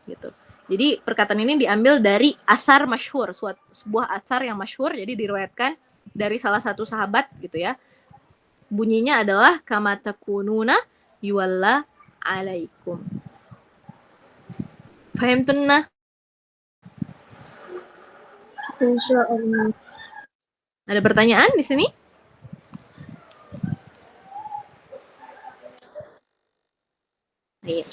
gitu. Jadi perkataan ini diambil dari asar masyhur, sebuah asar yang masyhur, jadi diriwayatkan dari salah satu sahabat gitu ya. Bunyinya adalah kama takununa yuwalla alaikum. Fahimtunna? Insyaallah. Ada pertanyaan di sini? Iya.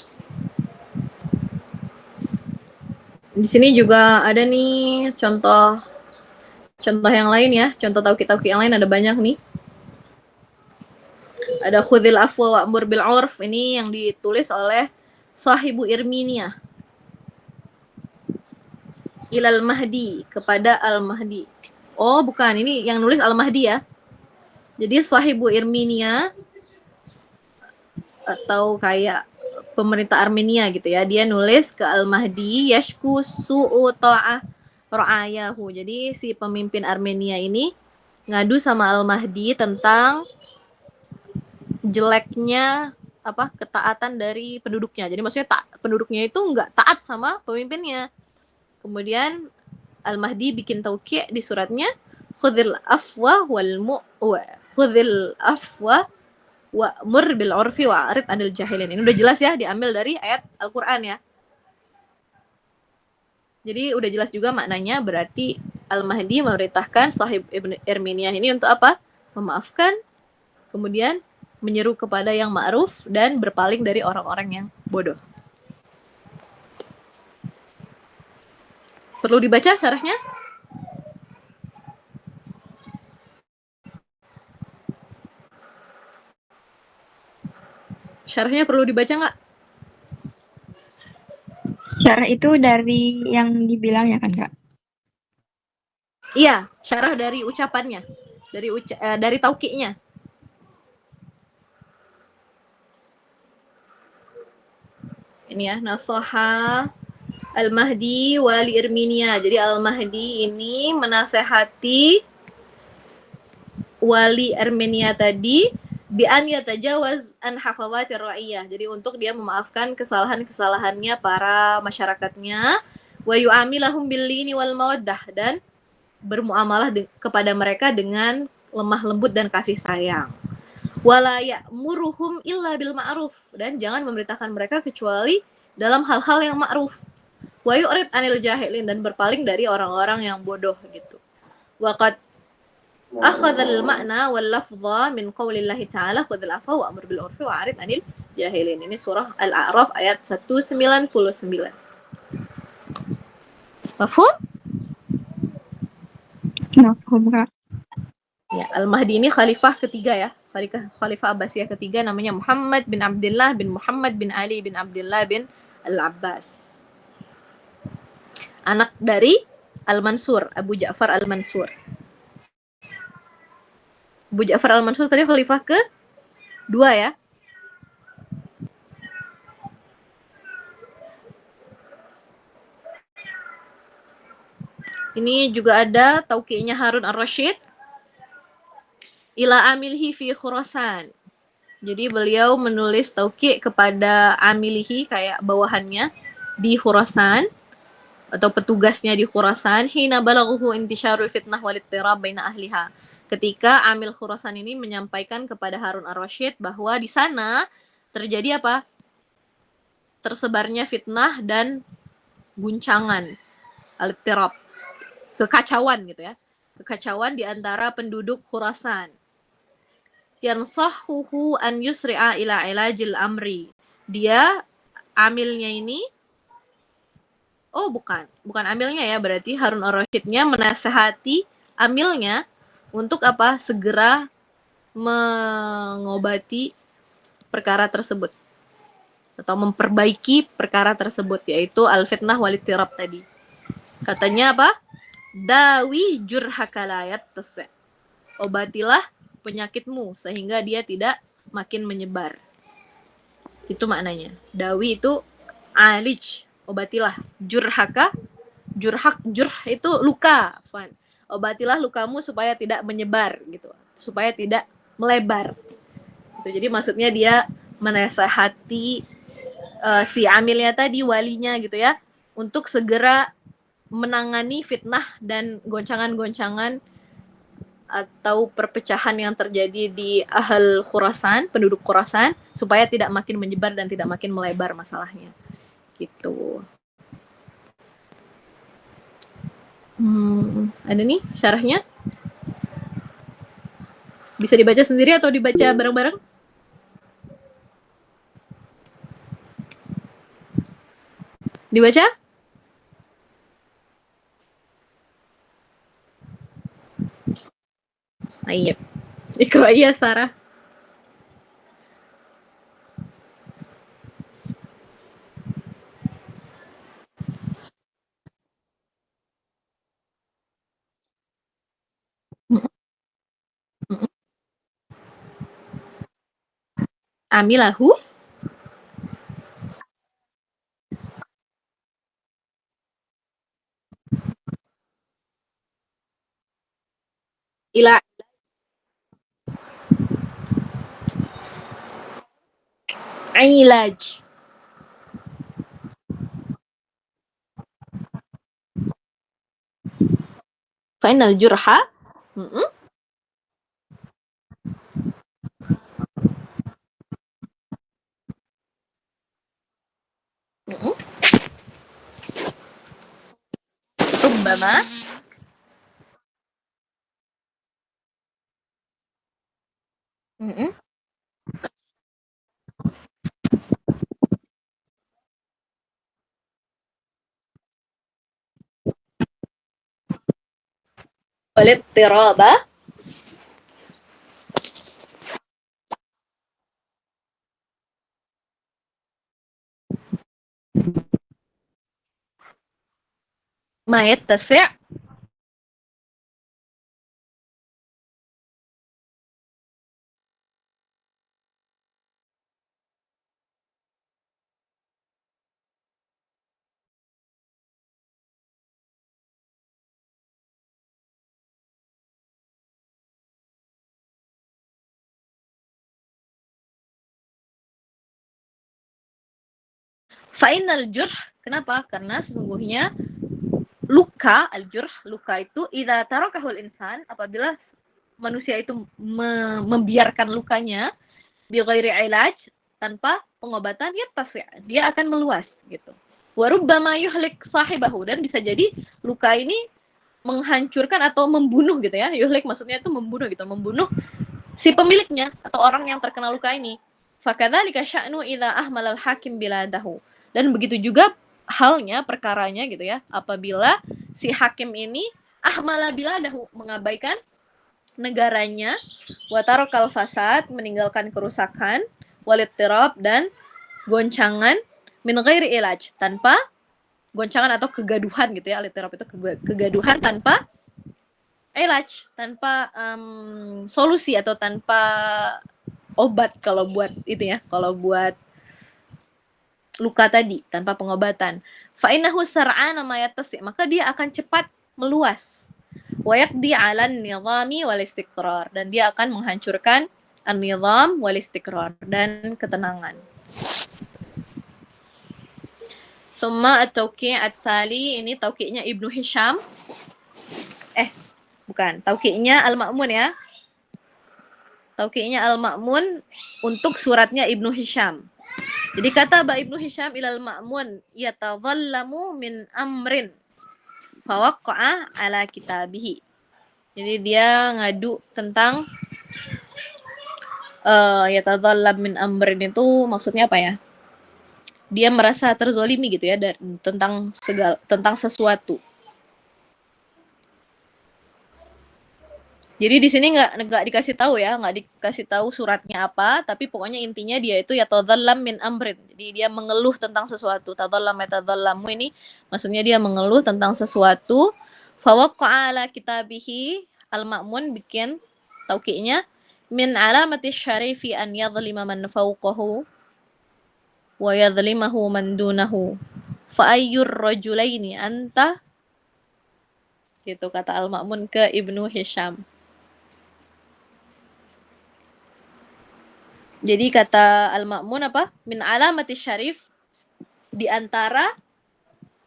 Di sini juga ada nih contoh yang lain ya, contoh tauqid yang lain ada banyak nih. Ada khudhil afwa wa'mur bil 'urf, ini yang ditulis oleh Sahibu Irminia. Ilal Mahdi, kepada Al-Mahdi. Oh, bukan, ini yang nulis Al-Mahdi ya. Jadi Sahibu Irminia atau kayak pemerintah Armenia gitu ya, dia nulis ke Al-Mahdi yashku su'u ta'ah ra'ayahu. Jadi si pemimpin Armenia ini ngadu sama Al-Mahdi tentang jeleknya ketaatan dari penduduknya. Jadi maksudnya penduduknya itu nggak taat sama pemimpinnya. Kemudian Al-Mahdi bikin tauqi' di suratnya, khudhil afwa khudhil afwa wa'mur bil 'urfi wa'rid 'anil jahilin. Ini udah jelas ya, diambil dari ayat Al-Qur'an ya. Jadi udah jelas juga maknanya, berarti Al-Mahdi memerintahkan Sahib Ibn Irminiah ini untuk apa? Memaafkan, kemudian menyeru kepada yang ma'ruf dan berpaling dari orang-orang yang bodoh. Perlu dibaca syarahnya? Syarahnya perlu dibaca nggak? Syarah itu dari yang dibilang ya kan, Kak? Iya, syarah dari ucapannya, dari tauqi'nya. Ini ya, nasoha Al-Mahdi wali Irminia. Jadi Al-Mahdi ini menasehati wali Armenia tadi bi an yatajawaz an hafawatir ra'iyah. Jadi untuk dia memaafkan kesalahan-kesalahannya para masyarakatnya, wa yu'amilahum bil-lini wal mawaddah, dan bermuamalah kepada mereka dengan lemah lembut dan kasih sayang. Wala ya'muruhum illa bil ma'ruf, dan jangan memerintahkan mereka kecuali dalam hal-hal yang ma'ruf. Wa yu'rid 'anil jahilin, dan berpaling dari orang-orang yang bodoh gitu. Waqad akhadhal ma'na wal lafdha min qaulillahi ta'ala khudhil afwa wa'mur bil 'urfi wa'rid 'anil jahilin. Ini surah Al-A'raf ayat 199. Mafhum? Mafhum, Kak. Ya, Al-Mahdi ini khalifah ketiga ya. Khalifah Abbasiyah ketiga, namanya Muhammad bin Abdullah bin Muhammad bin Ali bin Abdullah bin Al-Abbas. Anak dari Al-Mansur, Abu Ja'far Al-Mansur. Abu Ja'far Al-Mansur tadi khalifah ke-2 ya. Ini juga ada tauqi'nya Harun Ar-Rasyid. Ila amilhi fi Khurasan. Jadi beliau menulis tauqi' kepada amilihi, kayak bawahannya di Khurasan atau petugasnya di Khurasan, hina balaghuhu intisyarul fitnah wal ittirab baina ahliha. Ketika amil Khurasan ini menyampaikan kepada Harun Ar-Rasyid bahwa di sana terjadi apa? Tersebarnya fitnah dan guncangan, al-ittirab, kekacauan gitu ya. Kekacauan di antara penduduk Khurasan. Yansahuhu an yusri'a ila ilajil amri. Dia amilnya ini, bukan amilnya ya, berarti Harun Ar-Rasyidnya menasehati amilnya untuk apa? Segera mengobati perkara tersebut atau memperbaiki perkara tersebut, yaitu al-fitnah wal-ittirab tadi. Katanya apa? Dawi jurhaka la yattasi'. Obatilah penyakitmu sehingga dia tidak makin menyebar. Itu maknanya. Dawi itu alij, obatilah. Jurhaka, jurh itu luka. Obatilah lukamu supaya tidak menyebar gitu, supaya tidak melebar. Gitu. Jadi maksudnya dia menasehati si amilnya tadi, walinya gitu ya, untuk segera menangani fitnah dan goncangan-goncangan atau perpecahan yang terjadi di Ahl Khurasan, penduduk Khurasan, supaya tidak makin menyebar dan tidak makin melebar masalahnya. Gitu. Ada nih syarahnya? Bisa dibaca sendiri atau dibaca bareng-bareng? Dibaca? Iya. Ikra iya Sarah. Amilahu ila ilaj. Final jurha. Rubbama والاضطراب ما يتسع Final jurh. Kenapa? Karena sesungguhnya luka, al-jurh, luka itu idza tarakahul insan, apabila manusia itu membiarkan lukanya bi ghairi ilaj, tanpa pengobatan, dia akan meluas gitu. Wa rubbama yuhlik sahibahu, dan bisa jadi luka ini menghancurkan atau membunuh gitu ya. Yuhlik maksudnya itu membunuh gitu, membunuh si pemiliknya atau orang yang terkena luka ini. Fakadzalika sya'nu idza ahmalal hakim biladahu. Dan begitu juga halnya, perkaranya gitu ya, apabila si hakim ini ahmala biladahu, mengabaikan negaranya, wa tarakal fasad, meninggalkan kerusakan, walittirab, dan goncangan, min ghairi ilaj, tanpa goncangan atau kegaduhan gitu ya. Littirab itu kegaduhan tanpa ilaj, tanpa solusi atau tanpa obat kalau buat itu ya, kalau buat luka tadi, tanpa pengobatan. Fa innahu sar'ana ma yattasi', maka dia akan cepat meluas. Wa yaqdi 'alan nizami wal istiqrar, dan dia akan menghancurkan an-nizam wal istiqrar, dan ketenangan. Summa at-tawqi' at-tali, ini tauqi'nya Ibnu Hisham. Bukan, tauqi'nya Al-Ma'mun ya. Tauqi'nya Al-Ma'mun untuk suratnya Ibnu Hisham. Jadi kata Ibnu Hisham ilal Ma'mun yatadhallamu min amrin fawaqqa'a ala kitabihi. Jadi dia ngadu tentang yatadhallam min amrin itu maksudnya apa ya? Dia merasa terzolimi gitu ya, tentang sesuatu. Jadi di sini nggak dikasih tahu ya, nggak dikasih tahu suratnya apa, tapi pokoknya intinya dia itu yatadhallam min amrin. Jadi dia mengeluh tentang sesuatu. Tadhallam yatadhallamu ini maksudnya dia mengeluh tentang sesuatu. Fawaqqa'a ala kitabihi, Al-Ma'mun bikin tauqi'nya, min alamati syarifi an yadhlima man fawqahu wa yadhlimahu man dunahu. Fa ayyur rajulaini anta? Gitu kata Al-Ma'mun ke Ibnu Hisham. Jadi kata Al-Ma'mun apa? Min alamati syarif, di antara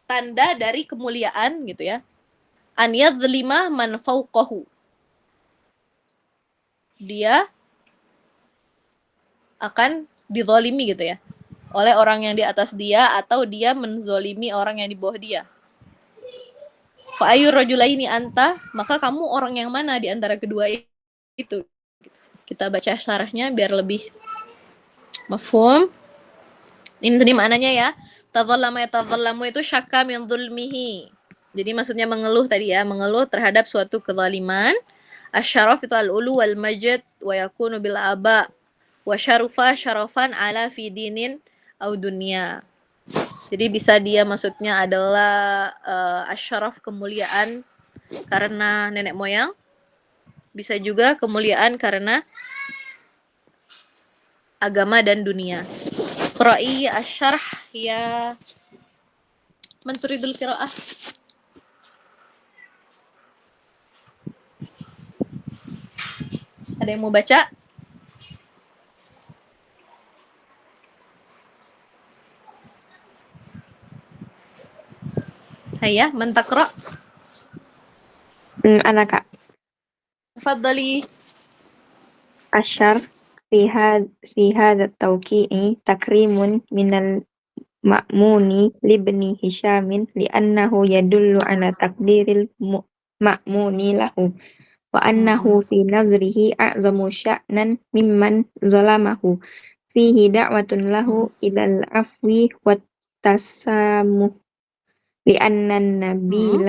tanda dari kemuliaan gitu ya. An yadhlima man fawqahu. Dia akan dizalimi gitu ya oleh orang yang di atas dia, atau dia menzolimi orang yang di bawah dia. Fa ayyur rajulaini anta, maka kamu orang yang mana di antara kedua itu. Kita baca syarahnya biar lebih mafhum. Ini tadi maknanya ya. Tadzallama yatadzallamu itu syakka min dzulmihi. Jadi maksudnya mengeluh tadi ya, mengeluh terhadap suatu kezaliman. Asyaraf itu al-ulu wal majd wa yakunu bil aba wa syarufa syarafan ala fi dinin au dunia. Jadi bisa dia maksudnya adalah asyaraf kemuliaan karena nenek moyang. Bisa juga kemuliaan karena agama dan dunia. Qra'i asyarh ya man turidul qira'ah. Ada yang mau baca? Hayya, man taqra? Ana Kak. Tafadhali. الشرط في هذا التوقيع تكريم من المأمون لابن هشام لأنه يدل على تقدير المأمون له وأنه في نظره أعظم شأنا ممن ظلمه فيه دعوة له إلى العفو والتسامح لأن النبي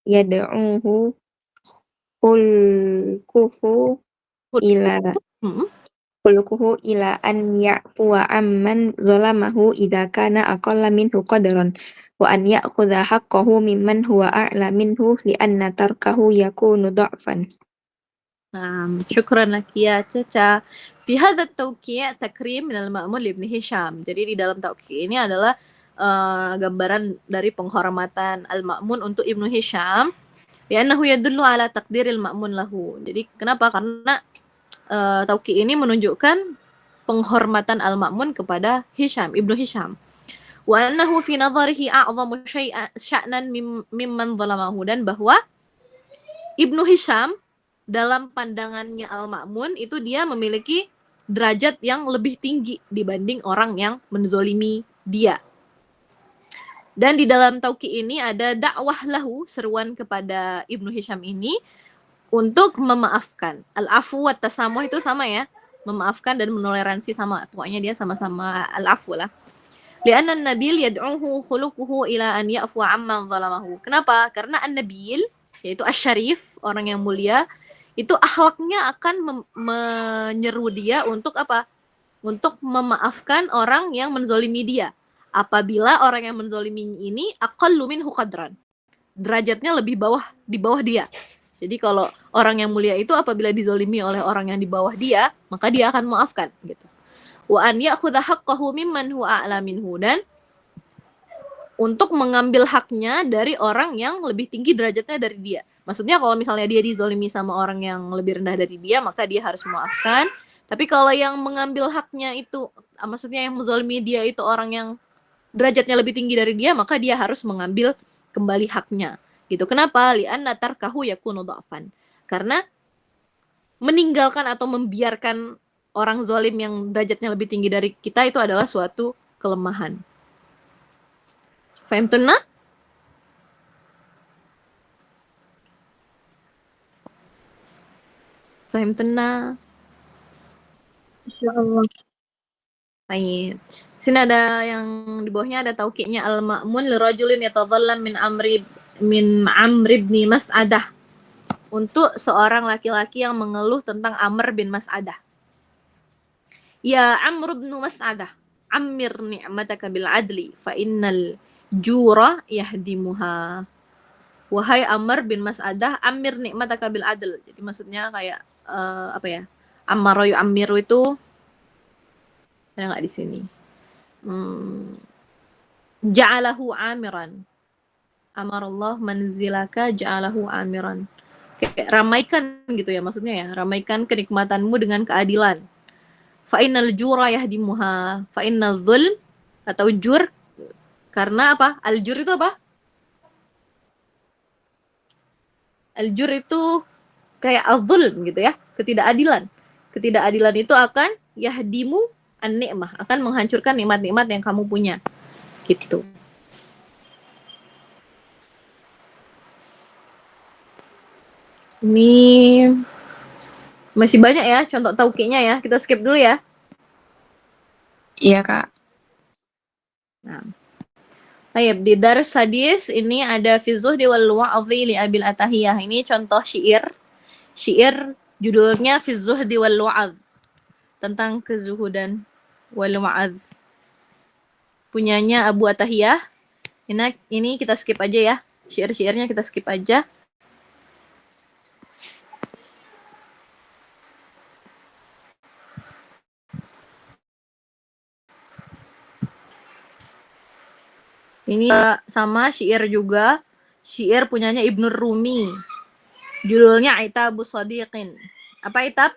يدعوه خلقه إلى أن يعفو عمن ظلمه إذا كان أقل منه قدرا وأن يأخذ حقه ممن هو أعلى منه لأن تركه يكون ضعفا. شكرا لك يا Caca. Fi hadha at-tawqi' takrim min al-ma'mun li Ibn Hisham. Jadi di dalam tauqi' ini adalah gambaran dari penghormatan al-ma'mun untuk Ibnu Hisham. Li'annahu yadullu ala taqdiril ma'mun lahu. Jadi kenapa? Karena tauqi' ini menunjukkan penghormatan al-ma'mun kepada Hisham, Ibnu Hisham. Wa annahu fi nadharihi a'zamu sya'nan mimman zalamahu, dan bahwa Ibnu Hisham dalam pandangannya al-ma'mun itu dia memiliki derajat yang lebih tinggi dibanding orang yang menzolimi dia. Dan di dalam tauqi' ini ada dakwah lahu, seruan kepada Ibnu Hisham ini untuk memaafkan. Al-afu wa tasamuh itu sama ya, memaafkan dan menoleransi sama. Pokoknya dia sama-sama al-afu lah. Li'anna an-nabil yad'uhu khuluquhu ila an ya'fu amman zalamahu. Kenapa? Karena an-nabil, yaitu asy-syarif, orang yang mulia, itu akhlaknya akan menyeru dia untuk apa? Untuk memaafkan orang yang menzolimi dia. Apabila orang yang menzolimi ini aqallu minhu qadran. Derajatnya lebih di bawah dia. Jadi kalau orang yang mulia itu apabila dizolimi oleh orang yang di bawah dia, maka dia akan memaafkan gitu. Wa an ya'khudha haqqahu mimman huwa a'la minhu, dan untuk mengambil haknya dari orang yang lebih tinggi derajatnya dari dia. Maksudnya kalau misalnya dia dizolimi sama orang yang lebih rendah dari dia, maka dia harus memaafkan. Tapi kalau yang mengambil haknya itu, maksudnya yang menzolimi dia itu orang yang derajatnya lebih tinggi dari dia, maka dia harus mengambil kembali haknya. Gitu. Kenapa? Li'anna tarkahu yakunu dha'fan. Karena meninggalkan atau membiarkan orang zalim yang derajatnya lebih tinggi dari kita itu adalah suatu kelemahan. Fahimtunna? Fahimtunna? Insyaallah. Baik. Sini ada yang di bawahnya ada tauqi'nya al-ma'mun li rajulin yatadhallam min Amr bin Mas'adah. Untuk seorang laki-laki yang mengeluh tentang Amr bin Mas'adah. Ya Amr bin Mas'adah, ammir ni'mataka bil adli fa innal jura yahdimuha. Wahai Amr bin Mas'adah, ammir ni'mataka bil adl. Jadi maksudnya kayak apa ya? Ammaru yu'ammiru itu ada nggak di sini? Ja'alahu amiran. Amarallah manzilaka ja'alahu amiran. Kayak ramaikan gitu ya maksudnya ya. Ramaikan kenikmatanmu dengan keadilan. Fa innal jura yahdimuha. Fa innal dzulm atau jur, karena apa? Al-jur itu apa? Al-jur itu kayak al-zulm gitu ya, ketidakadilan. Ketidakadilan itu akan yahdimu an-ni'mah, akan menghancurkan nikmat-nikmat yang kamu punya. Gitu. Ini masih banyak ya contoh tauqi'nya ya. Kita skip dulu ya. Iya, Kak. Nah. Baik, di Dars Hadis ini ada fi Zuhdi wal Wa'dhi li Abil Atahiyah. Ini contoh syair. Syair judulnya fi Zuhdi wal Wa'dh. Tentang kezuhudan wal wa'dh. Punyanya Abu Atahiyah. Ini kita skip aja ya. Syair-syairnya kita skip aja. Ini sama syair juga. Syair punyanya Ibnu Rumi. Judulnya Itabus Shadiqin. Apa itab?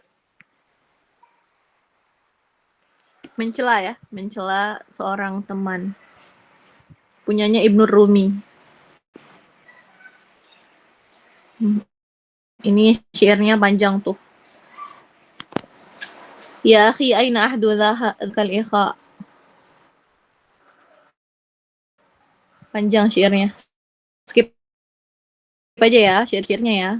Mencela ya, mencela seorang teman. Punyanya Ibnu Rumi. Ini syairnya panjang tuh. Ya akhi aina ahdu dzal ikha. Panjang syairnya. Skip aja ya syair-syairnya ya.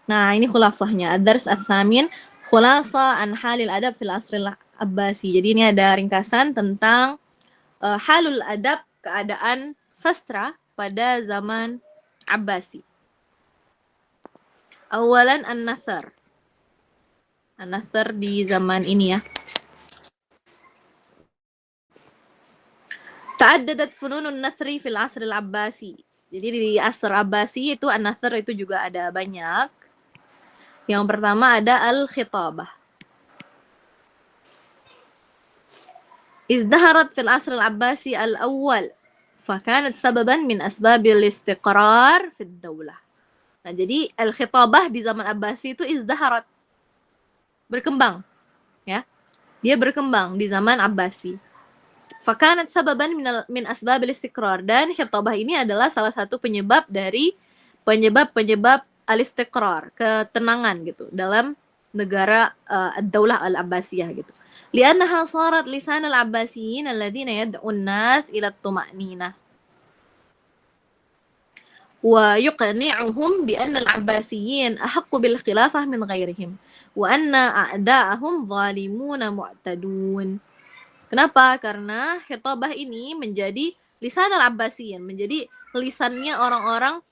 Nah, ini khulasahnya. Ad-Dars Ats-Tsamin, khulasa an halil adab fil asril Abbasi. Jadi ini ada ringkasan tentang halul adab, keadaan sastra pada zaman Abbasi. Awalan an-nasr. An-nasr di zaman ini ya. Ta'addadat fununun nasri fil asril Abbasi. Jadi di asr Abbasi itu an-nasr itu juga ada banyak. Yang pertama ada al-khitabah. ازدهرت في العصر العباسي الأول فكانت سببا من أسباب الاستقرار في الدولة. Nah, jadi al-khitabah di zaman Abbasi itu izdaharat, berkembang, ya. Dia berkembang di zaman Abbasi. Fakanat sababan min asbabil istiqrar, dan khitabah ini adalah salah satu penyebab dari penyebab al-istiqrar, ketenangan gitu dalam negara ad-daulah al-Abbasiyah gitu. Li'annaha sarat lisan al-Abbasiyin alladziina yad'un nas ila at-tuma'ninah wa yuqni'uhum bi anna al-Abbasiyin ahaqqu bil khilafah min ghairihim wa anna a'da'ahum zalimuna mu'tadun. Kenapa? Karena khitabah ini menjadi lisan al-Abbasiyin, menjadi lisannya orang-orang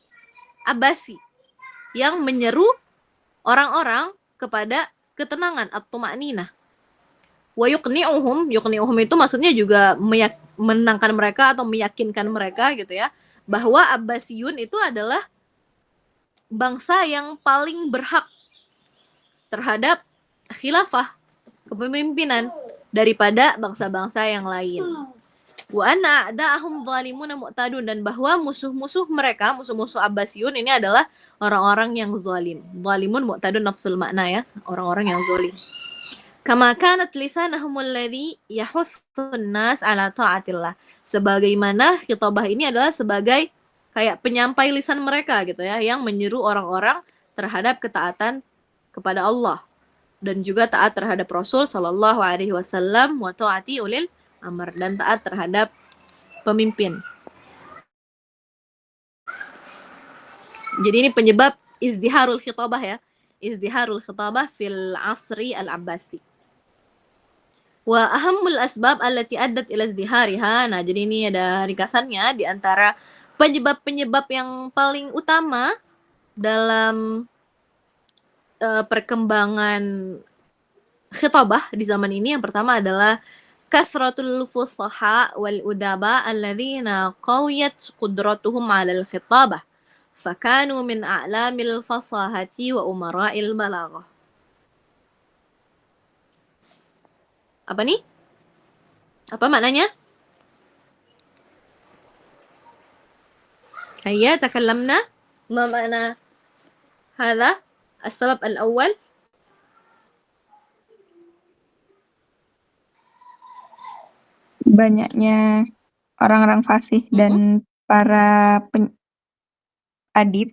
Abbasi yang menyeru orang-orang kepada ketenangan at-tuma'ninah. Wa yuqni'uhum itu maksudnya juga menenangkan mereka atau meyakinkan mereka gitu ya, bahwa Abbasiyun itu adalah bangsa yang paling berhak terhadap khilafah, kepemimpinan daripada bangsa-bangsa yang lain. Wa anna a'da'ahum zalimuna mu'tadun, dan bahwa musuh-musuh mereka, musuh-musuh Abbasiyun ini adalah orang-orang yang zalim. Zalimun mu'tadun nafsul makna ya, orang-orang yang zalim. Kama kanat lisanahum alladhi yahussun nas ala ta'atillah. Sebagaimana khitabah ini adalah sebagai kayak penyampai lisan mereka gitu ya, yang menyeru orang-orang terhadap ketaatan kepada Allah dan juga taat terhadap Rasul sallallahu alaihi wasallam wa ta'ati ulil amr, dan taat terhadap pemimpin. Jadi ini penyebab izdiharul khitabah ya. Izdiharul khitabah fil asri al-Abbasi. Wa ahammul asbab allati addat ila izdihariha. Nah, jadi ini ada ringkasannya di antara penyebab-penyebab yang paling utama dalam perkembangan khitabah di zaman ini. Yang pertama adalah kasratul fusaha wal udaba alladzina qawiyat qudratuhum 'ala al-khitabah fakanu min a'lamil fasahati wa umara'il balaghah. Apa nih? Apa maknanya? Hayya takallamna. Ma makna hadha? As-sabab al-awwal. banyaknya orang-orang fasih dan para adib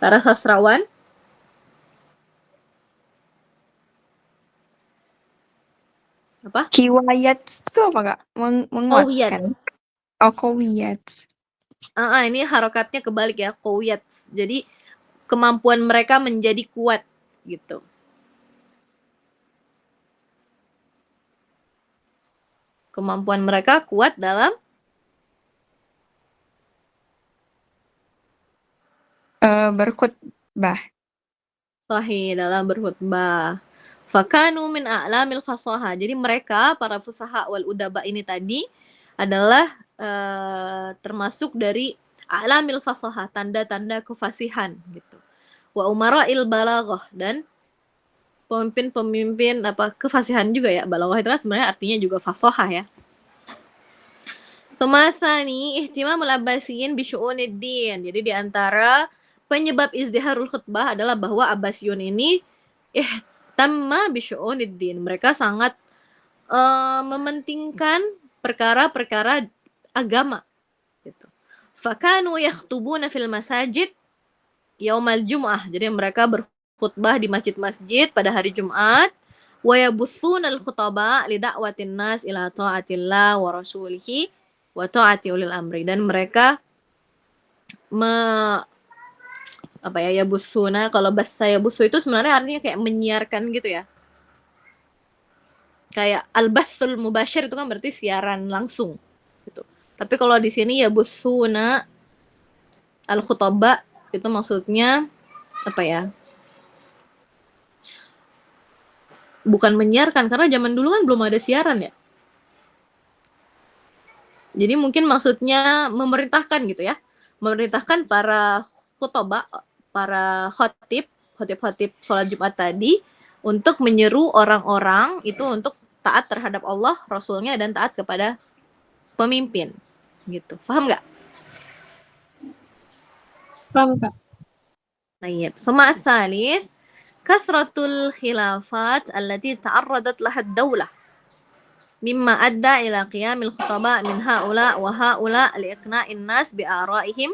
Para sastrawan. Apa? Kiwayat itu apa Kak? Qawiyat. Menguatkan. Oh, qawiyat. Ini harokatnya kebalik ya, qawiyat. Jadi kemampuan mereka menjadi kuat gitu. Kemampuan mereka kuat dalam Berkhutbah. sahih, dalam berkhutbah. Fakanu min a'lamil fasaha. Jadi mereka para fusaha wal udaba ini tadi adalah termasuk dari a'lamil fasaha, tanda-tanda kefasihan gitu. Wa umara'il balaghah, dan pemimpin-pemimpin kefasihan juga ya. Balaghah itu kan sebenarnya artinya juga fasaha ya. Pemasani ihtimamul abbasiyin bi syu'uniddin. Jadi di antara penyebab izdiharul khutbah adalah bahwa Abbasiyun ini ihtamma bi syu'uniddin. Mereka sangat mementingkan perkara-perkara agama gitu. Fakanu yakhtubuna fil masajid yaumal jum'ah. Jadi mereka berkhutbah di masjid-masjid pada hari Jumat. Wa yabuthuna al-khutaba li da'watin nas ila ta'atillah wa rasulihi wa ta'ati ulil amri. Dan mereka yabuthuna, kalau bahasa yabuthu itu sebenarnya artinya kayak menyiarkan gitu ya. Kayak al-bathul mubasyir itu kan berarti siaran langsung gitu. Tapi kalau di sini yabuthuna al-khutaba itu maksudnya bukan menyiarkan, karena zaman dulu kan belum ada siaran ya. Jadi mungkin maksudnya memerintahkan gitu ya. Memerintahkan para khutbah, para khatib sholat Jumat tadi untuk menyeru orang-orang itu untuk taat terhadap Allah, Rasulnya, dan taat kepada pemimpin. Gitu. Paham nggak? Paham Kak. Tayyib. Thumma as-salis kasratul khilafat allati ta'arradat laha ad-daulah mimma adda ila qiyamil khutaba min haula wa haula liiqna'in nas bi ara'ihim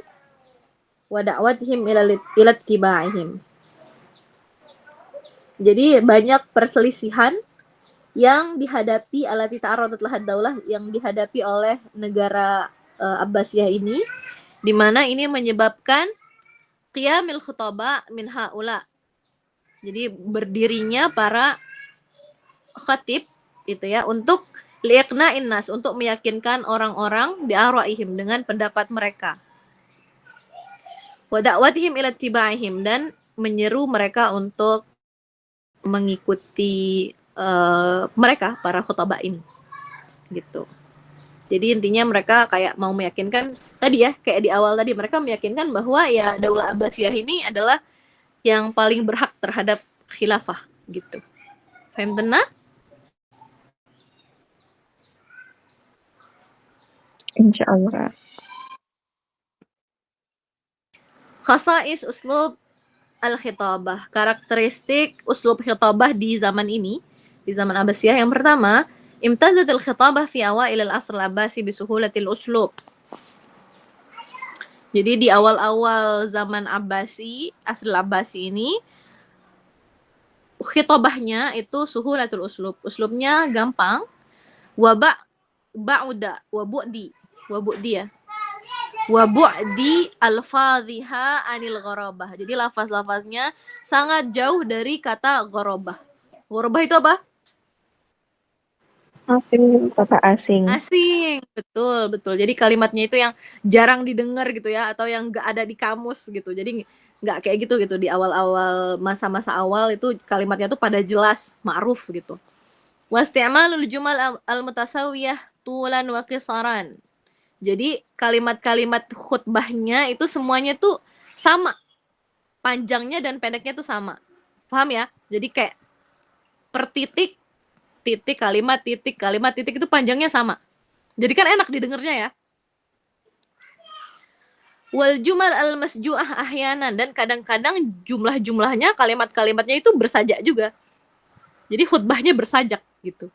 wa da'watihim ila ittiba'ihim. Jadi banyak perselisihan yang dihadapi alati ta'arradat lahad daulah, yang dihadapi oleh negara Abbasiyah ini, di mana ini menyebabkan qiyamil khutaba min haula. Jadi berdirinya para khatib itu ya untuk liqna'in nas, untuk meyakinkan orang-orang bi araihim, dengan pendapat mereka. Wa da'watihim ila ittiba'ihim, dan menyeru mereka untuk mengikuti mereka para khutbah ini gitu. Jadi intinya mereka kayak mau meyakinkan tadi ya, kayak di awal tadi mereka meyakinkan bahwa ya Daulah Abbasiyah ini adalah yang paling berhak terhadap khilafah gitu. Faham tenang? Insyaallah. Khasais uslub al-khitabah. Karakteristik uslub khitabah di zaman ini, di zaman Abbasiyah, yang pertama, imtazat al-khitabah fi awail al-asr al-abbasi bi suhulatil uslub. Jadi di awal-awal zaman Abbasi, asr al-Abbasi ini, khitabahnya itu suhulatul uslub. Uslubnya gampang. Wa ba'uda wa bu'di ya. Wa bu'di al-fadhiha anil gharabah. Jadi lafaz-lafaznya sangat jauh dari kata gharabah. Gharabah itu apa? Asing, kata asing. Asing, betul. Jadi kalimatnya itu yang jarang didengar gitu ya, atau yang nggak ada di kamus gitu. Jadi nggak kayak gitu di awal-awal, masa-masa awal itu kalimatnya tuh pada jelas, ma'ruf gitu. Wasti'malul jumal al-mutasawiyah tulan wa qisaran. Jadi kalimat-kalimat khutbahnya itu semuanya tuh sama. Panjangnya dan pendeknya tuh sama. Paham ya? Jadi kayak per titik, kalimat, titik itu panjangnya sama. Jadi kan enak didengarnya ya. Wal jumal al-masju'ah ahyanan, dan kadang-kadang jumlah-jumlahnya, kalimat-kalimatnya itu bersajak juga. Jadi khutbahnya bersajak gitu.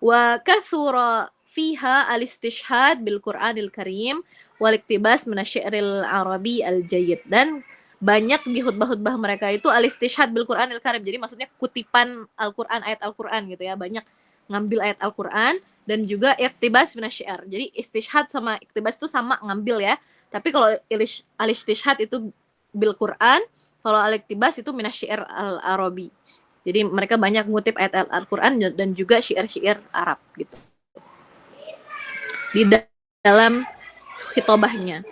Wa kathura fiha al-istishhad bil Qur'anil Karim wal iktibas min asy-syi'ril Arabi al-jayyid. Dan banyak di khutbah-khutbah mereka itu al-istishhad bil Qur'anil Karim. Jadi maksudnya kutipan Al-Qur'an, ayat Al-Qur'an gitu ya. Banyak ngambil ayat Al-Qur'an dan juga iktibas min asy-syi'r. Jadi istishhad sama iktibas itu sama ngambil ya. Tapi kalau al-istishhad itu bil Qur'an, kalau al-iktibas itu min asy-syi'r al-Arabi. Jadi mereka banyak ngutip ayat Al-Qur'an dan juga syair-syair Arab gitu. Di dalam khitobahnya.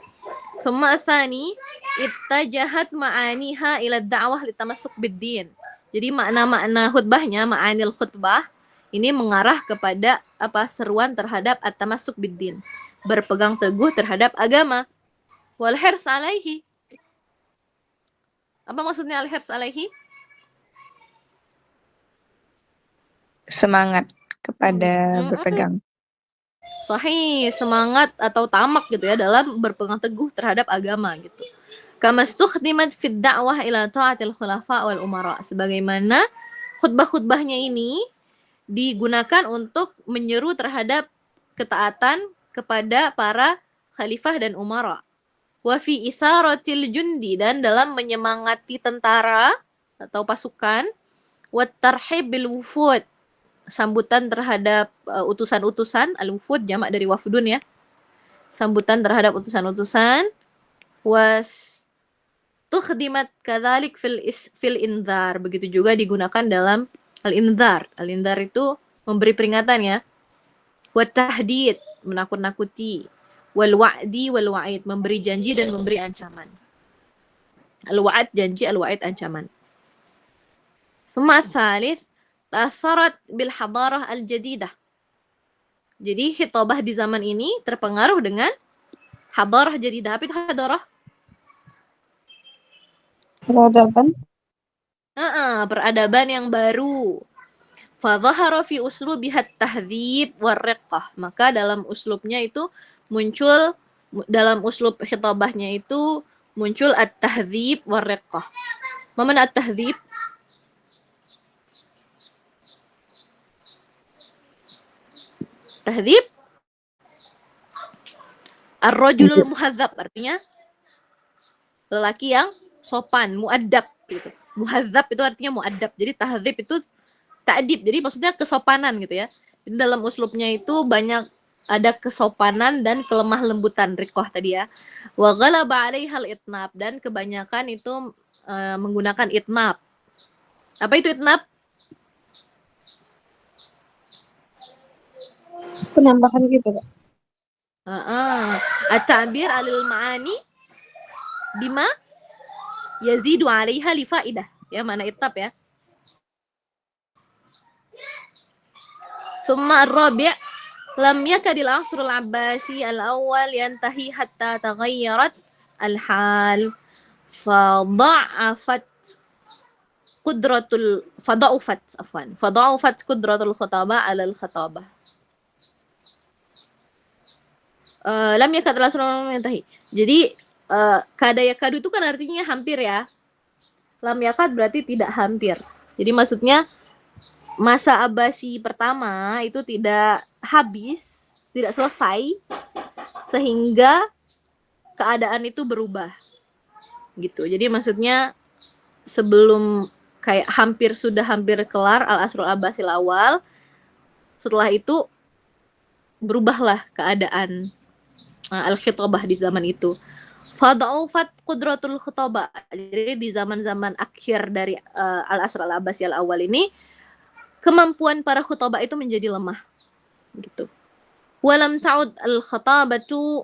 Tsumma tsani ittajahat ma'aniha ila da'wah litamassuk bid-din. Jadi makna-makna khutbahnya, ma'anil khutbah ini mengarah kepada seruan terhadap at-tamassuk bid-din, berpegang teguh terhadap agama. Wal hirs alaihi. Apa maksudnya al hirs alaihi? Semangat kepada berpegang. Sahih, semangat atau tamak gitu ya dalam berpegang teguh terhadap agama gitu. Kama stukhdimat fid da'wah ila ta'atil khulafa wal umara. Sebagaimana khutbah-khutbahnya ini digunakan untuk menyeru terhadap ketaatan kepada para khalifah dan umara. Wa fi isaratil jundi, dan dalam menyemangati tentara atau pasukan. Wa tarhib bil wufud, sambutan terhadap utusan-utusan. Al-wufud jamak dari wafdun ya. Sambutan terhadap utusan-utusan. Was tukhdimat kadzalik fil indzar. Begitu juga digunakan dalam al-indzar. Al-indzar itu memberi peringatan ya. Wa tahdid, menakut-nakuti. Wal wa'di wal wa'id, memberi janji dan memberi ancaman. Al-wa'd janji, al-wa'id ancaman. Tsumma tsalits ta'assarat bil hadarah al-jadidah. Jadi khitobah di zaman ini terpengaruh dengan hadarah jadidah. Apa itu hadarah? Peradaban. Peradaban yang baru. Fa dhahara fi uslubiha at-tahdzib war-riqqah. Maka dalam uslubnya itu muncul, dalam uslub khitobahnya itu muncul at-tahdzib war-riqqah. Ma mana at-tahdzib? Tahdzib ar-rajulul muhadzab, artinya lelaki yang sopan, muaddab gitu. Muhadzab itu artinya muaddab. Jadi tahdzib itu ta'dib. Jadi maksudnya kesopanan gitu ya. Jadi dalam uslubnya itu banyak ada kesopanan dan kelemah lembutan, riqah tadi ya. Wa ghalaba 'alaihal itnab, dan kebanyakan itu menggunakan itnab. Apa itu itnab? Penambahan gitu, Kak. At-ta'bir 'alil ma'ani bima yazidu 'alaiha li faidah. Ya, mana itnab ya. Summa ar-rabi' lam yakadil asrul abbasi al-awwal yantahi hatta taghayyarat al-hal fadha'afat qudratul khutabah 'ala al-khatabah. Lam yakad al-asrul yantahi. Jadi kada yakadu itu kan artinya hampir ya. Lam yakad berarti tidak hampir. Jadi maksudnya masa Abbasi pertama itu tidak habis, tidak selesai, sehingga keadaan itu berubah gitu. Jadi maksudnya sebelum kayak sudah hampir kelar al-asrul abbasil awal, setelah itu berubahlah keadaan al-khitabah di zaman itu. Fad'ufat qudratul khutabah. Jadi di zaman-zaman akhir dari al-asrul abbasil awal ini, kemampuan para khutabah itu menjadi lemah gitu. Walam ta'ud al-khatabatu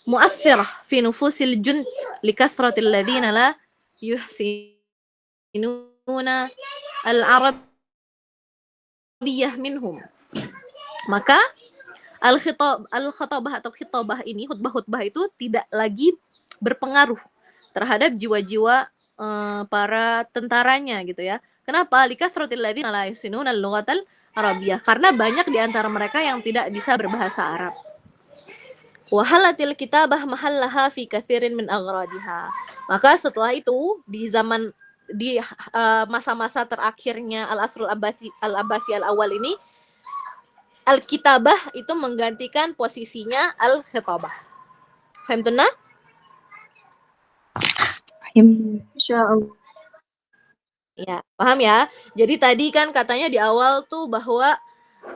mu'athirah fi nufusil jund likasratil ladzina la yuhsinuna al-arabiyyah minhum. Maka al-khatabah atau khitabah ini, khutbah-khutbah itu tidak lagi berpengaruh terhadap jiwa-jiwa para tentaranya gitu ya. Kenapa? Likasratil ladzina la yuhsinuna al-lughatal arabiyyah. Karena banyak di antara mereka yang tidak bisa berbahasa Arab. Wa halatil kitabah mahallaha fi katsirin min aghradiha. Maka setelah itu di zaman di masa-masa terakhirnya Al-Asrul Al-Abbasi Al-Awal ini, Al-Kitabah itu menggantikan posisinya Al-Khitabah. Fahimtuna? Insyaallah. Ya, paham ya? Jadi tadi kan katanya di awal tuh bahwa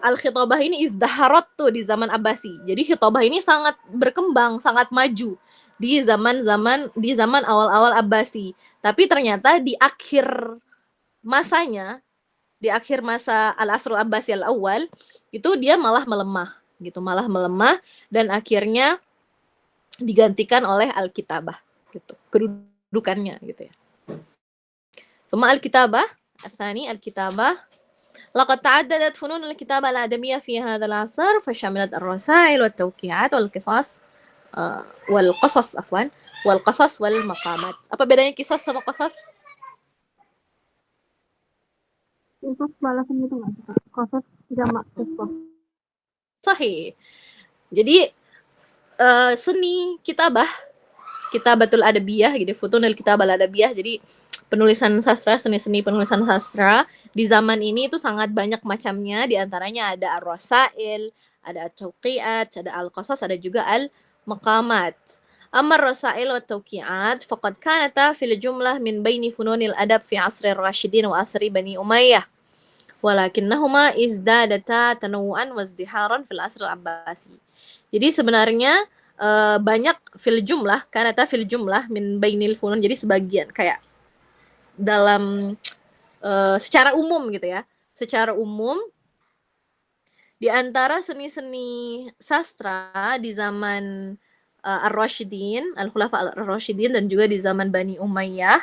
Al-Khitabah ini izdaharat tuh di zaman Abbasi. Jadi khitabah ini sangat berkembang, sangat maju di zaman awal-awal Abbasi. Tapi ternyata di akhir masanya, di akhir masa Al-Asrul Abbasi Al-Awwal, itu dia malah melemah gitu, malah melemah dan akhirnya digantikan oleh Al-Kitabah gitu. Kedudukannya gitu ya. ثم الكتابة الثاني الكتابة لقد تعددت فنون الكتابة الأدبية في هذا العصر فشملت الرسائل والتوقيعات والقصص والمقامات. Apa bedanya kisah sama qasas? Qisas balasan itu nggak sih, Kak? Qasas jamak qisah. Sahih. Jadi seni kitabatul adabiyah gitu, futunul kitabah adabiyah. Jadi penulisan sastra, seni-seni penulisan sastra di zaman ini itu sangat banyak macamnya. Di antaranya ada ar-rasail, ada at-tawqi'at, ada al-qasas, ada juga al-maqamat. Amma ar-rasail wa at-tawqi'at faqad kanata fil jumlah min baini fununil adab fi asri ar-rasyidin wa asri Bani Umayyah. Walakinnahuma izdadata tanawu'an wa izdiharan fil asr al-Abbasi. Jadi sebenarnya banyak fil jumlah, kanata fil jumlah min bainil funun. Jadi sebagian kayak dalam secara umum gitu ya. Secara umum di antara seni-seni sastra di zaman Ar-Rasyidin, Al-Khulafa Ar-Rasyidin dan juga di zaman Bani Umayyah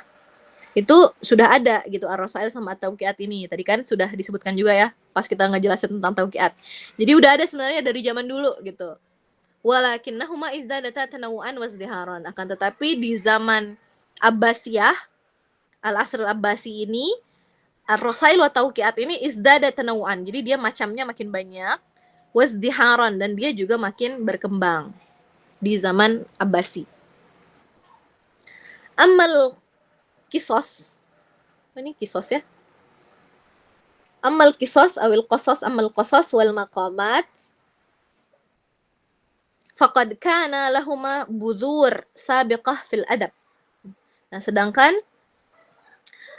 itu sudah ada gitu ar-rasail sama at-tawqi'at ini. Tadi kan sudah disebutkan juga ya pas kita ngejelasin tentang tawqi'at. Jadi udah ada sebenarnya dari zaman dulu gitu. Walakinnahuma izdadata tanawu'an wazdiharan. Akan tetapi di zaman Abbasiyah, Al-Asr Al-Abbasi ini, ar-rasail wa tawqi'at ini izdada tanawu'an. Jadi dia macamnya makin banyak, wazdiharan, dan dia juga makin berkembang di zaman Abbasi. Amal kisos, ini kisos ya. Amal kisos awil qasas amal qasas wal maqamat faqad kana lahuma budur sabiqah fil adab. Nah, sedangkan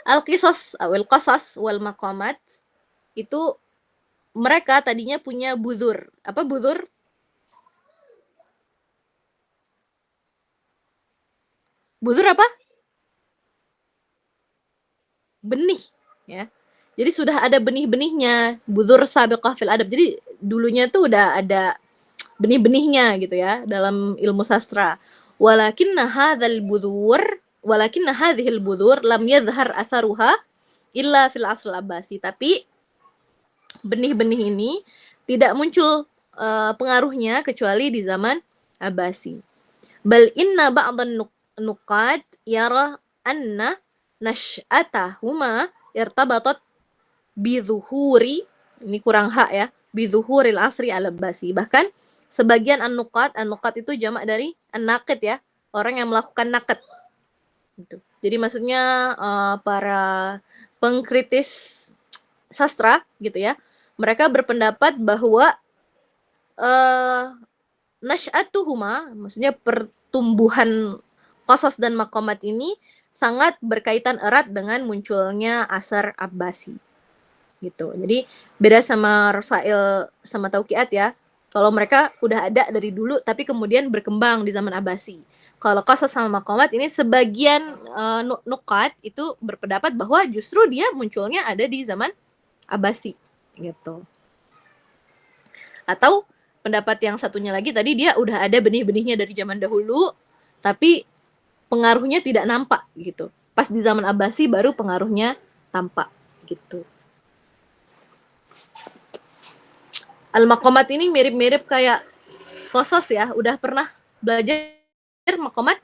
al-qisas awil qasas wal maqamat itu mereka tadinya punya budur. Apa budur? Budur apa? Benih ya. Jadi sudah ada benih-benihnya, budur sabiqah fil adab. Jadi dulunya tuh udah ada benih-benihnya gitu ya dalam ilmu sastra. Walakinna hadhil budur lam yadhhar atharuha illa fil asr al-Abbasi. Tapi benih-benih ini tidak muncul pengaruhnya kecuali di zaman Abbasi. Bal inna ba'dhan nuqad yara anna nash'atahuma irtabatat bidhuhuri, ini kurang hak ya, bidhuhuril asri al-Abbasi. Bahkan sebagian an-nuqat itu jamak dari an-naqid ya, orang yang melakukan naqd. Gitu. Jadi maksudnya para pengkritis sastra gitu ya, mereka berpendapat bahwa nash'atuhuma, maksudnya pertumbuhan qasas dan maqamat ini sangat berkaitan erat dengan munculnya asar Abbasi. Gitu. Jadi beda sama rasail sama tauqiat ya. Kalau mereka udah ada dari dulu tapi kemudian berkembang di zaman Abbasi. Kalau qasas sama maqamat ini sebagian nuqat itu berpendapat bahwa justru dia munculnya ada di zaman Abbasi gitu. Atau pendapat yang satunya lagi tadi dia udah ada benih-benihnya dari zaman dahulu tapi pengaruhnya tidak nampak gitu. Pas di zaman Abbasi baru pengaruhnya tampak gitu. Al-maqamat ini mirip-mirip kayak qasas ya. Udah pernah belajar maqamat?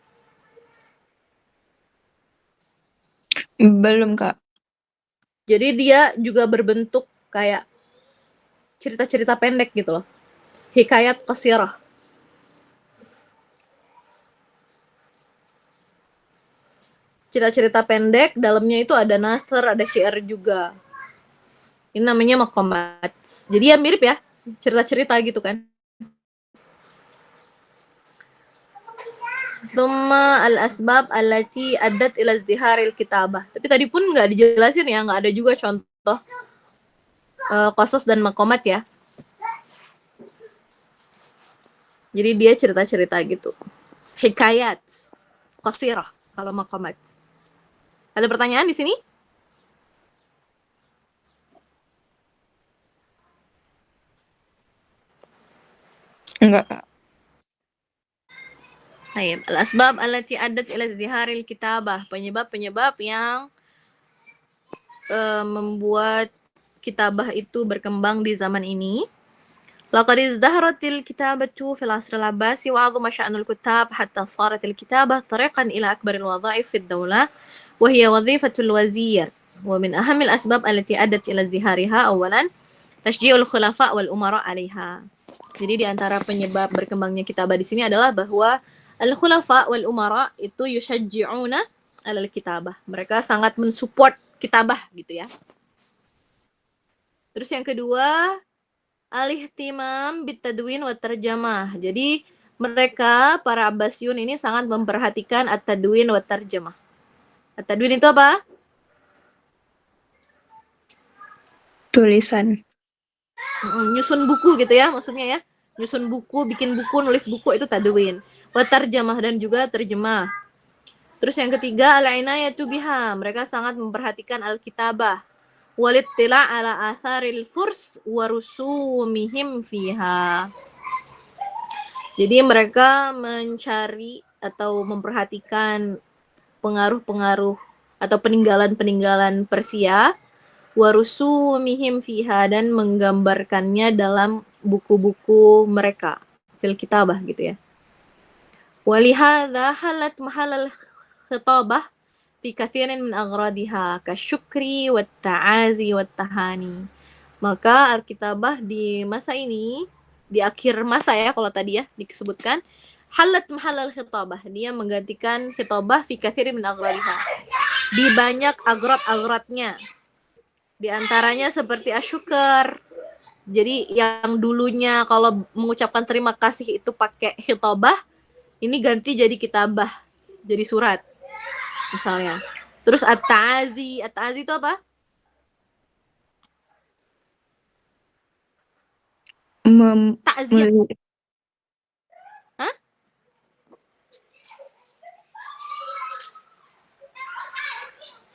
Belum, Kak. Jadi dia juga berbentuk kayak cerita-cerita pendek gitu loh. Hikayat qasirah. cerita-cerita pendek, dalamnya itu ada nasr, ada syair juga. Ini namanya maqamat. Jadi ya mirip ya, cerita-cerita gitu kan. Summa al-asbab allati addat ila izdiharil kitabah. Tapi tadi pun nggak dijelasin ya, nggak ada juga contoh qasas dan maqamat ya. Jadi dia cerita-cerita gitu. Hikayat, qasirah kalau maqamat. Ada pertanyaan di sini? Enggak, Kak. Baik, al-asbab allati addat ila izdiharil kitabah, penyebab-penyebab yang membuat kitabah itu berkembang di zaman ini. Laqad izdaharatil kitabatu fil asril abbasi wa 'azama sya'nul kutab hatta saratil kitabah tariqan ila akbaril wadha'if fid daulah wa hiya wadhifatul wazir. Wa min ahamil asbab allati addat ila izdihariha awalan tashji'ul khulafa wal umara 'alaiha. Jadi di antara penyebab berkembangnya kitabah di sini adalah bahwa al-khulafa wal umara itu yushajji'una alal kitabah. Mereka sangat mensupport kitabah gitu ya. Terus yang kedua, al-ihtimam bitadwin wa tarjamah. Jadi mereka para Abbasiyun ini sangat memperhatikan at-tadwin wa tarjamah. At-tadwin itu apa? Tulisan. Nyusun buku gitu ya maksudnya ya. Nyusun buku, bikin buku, nulis buku itu tadwin. Wa tarjamah dan juga terjemah. Terus yang ketiga, al-inayatu biha. Mereka sangat memperhatikan al-kitabah. Walittila' ala asaril furs wa rusumihim fiha. Jadi mereka mencari atau memperhatikan pengaruh-pengaruh atau peninggalan-peninggalan Persia wa rusumihim fiha dan menggambarkannya dalam buku-buku mereka fil kitabah gitu ya. Walihadza halat mahalal khitabah fi katsirin min aghradiha kasyukri wat ta'azi wat tahani. Maka al-kitabah di masa ini, di akhir masa ya kalau tadi ya disebutkan halat mahalal khitabah, dia menggantikan khitabah fi katsirin min aghradiha. Di banyak agrat-agratnya. Di antaranya seperti asyukur. Jadi yang dulunya kalau mengucapkan terima kasih itu pakai khitabah, ini ganti jadi kitabah, jadi surat misalnya. Terus at-ta'azi itu apa? Takziah. Hah?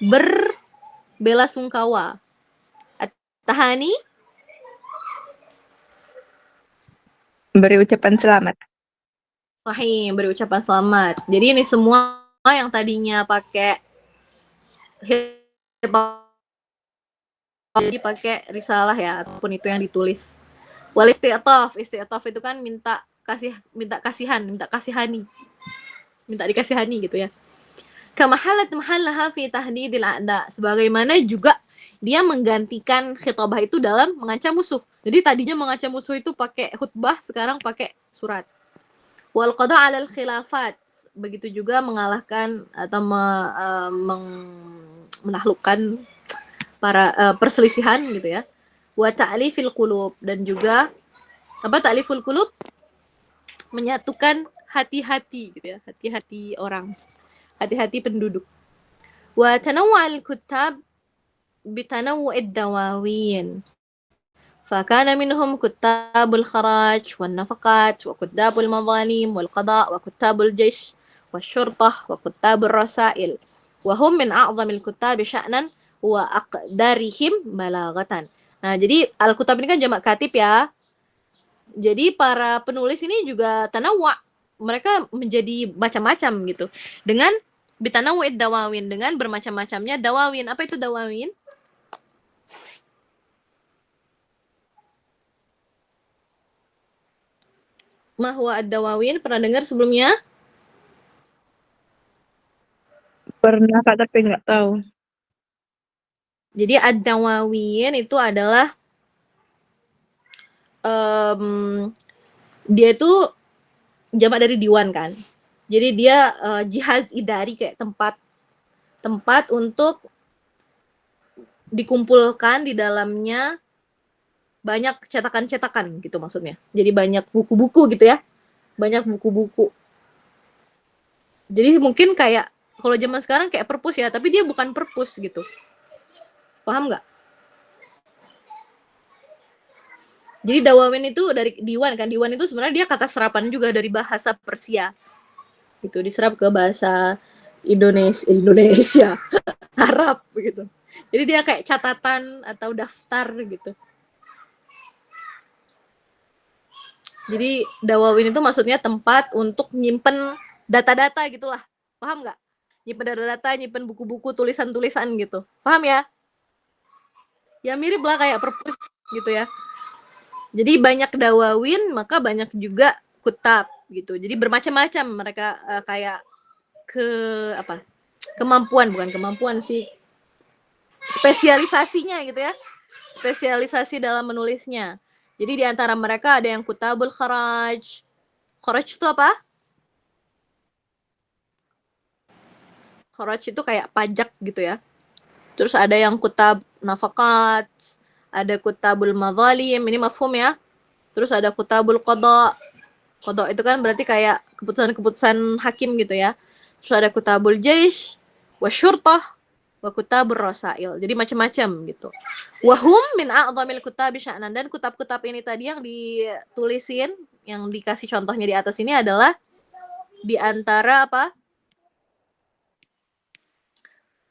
Berbelasungkawa. At-tahani Beri ucapan selamat. sahih, beri ucapan selamat. Jadi ini semua yang tadinya pakai jadi pakai risalah ya, ataupun itu yang ditulis. Wal isti'taf itu kan minta kasihani. Minta dikasihani gitu ya. Kamahalat mahallaha fi tahdidil a'da. Sebagaimana juga dia menggantikan khitabah itu dalam mengancam musuh. Jadi tadinya mengancam musuh itu pakai khutbah, sekarang pakai surat. Wal qada' 'alal khilafat. Begitu juga mengalahkan atau menaklukkan para perselisihan gitu ya. Wa ta'lifil qulub, dan juga apa ta'liful qulub? Menyatukan hati-hati gitu ya, hati-hati orang, hati-hati penduduk. Wa tanawwa'al kutab bitanawwu'id dawawin. فكان منهم كتاب الخراج والنفقات وكتاب المظالم والقضاء وكتاب الجيش والشرطة وكتاب الرسائل وهم من أعظم الكتاب شأنا وأقدرهم بلاغة. Nah, jadi al-kutab ini kan jamak katib ya. Jadi para penulis ini juga tanawwa, mereka menjadi macam-macam gitu. Dengan bitanawwu'id dawawin, dengan bermacam-macamnya dawawin. Apa itu dawawin? Mahwa ad-dawawin, pernah dengar sebelumnya? Pernah, Kak, tapi nggak tahu. Jadi ad-dawawin itu adalah dia itu jamak dari diwan kan. Jadi dia jihaz idari, kayak tempat tempat untuk dikumpulkan di dalamnya banyak cetakan-cetakan gitu maksudnya. Jadi banyak buku-buku gitu ya. Banyak buku-buku. Jadi mungkin kayak kalau zaman sekarang kayak perpus ya, tapi dia bukan perpus gitu. Paham nggak? Jadi dawawin itu dari diwan kan. Diwan itu sebenarnya dia kata serapan juga dari bahasa Persia. Gitu, diserap ke bahasa Indonesia, Arab gitu. Jadi dia kayak catatan atau daftar gitu. Jadi dawawin itu maksudnya tempat untuk nyimpen data-data gitulah. Paham nggak? Nyimpen data-data, nyimpen buku-buku, tulisan-tulisan gitu. Paham ya? Ya mirip lah kayak perpus gitu ya. Jadi banyak dawawin, maka banyak juga kutab gitu. Jadi bermacam-macam mereka kayak ke apa? Kemampuan, bukan kemampuan sih. Spesialisasinya gitu ya. Spesialisasi dalam menulisnya. Jadi di antara mereka ada yang kutabul kharaj. Kharaj itu apa? Kharaj itu kayak pajak gitu ya. Terus ada yang kutab nafakat, ada kutabul madzalim, ini mafhum ya. Terus ada kutabul qada. Qada itu kan berarti kayak keputusan-keputusan hakim gitu ya. Terus ada kutabul jaish, wasyurtah, wa kutabur rasail. Jadi macam-macam gitu. Wahum min a'dhamil kutabi sya'nan, dan kutab-kutab ini tadi yang ditulisin, yang dikasih contohnya di atas ini adalah di antara apa?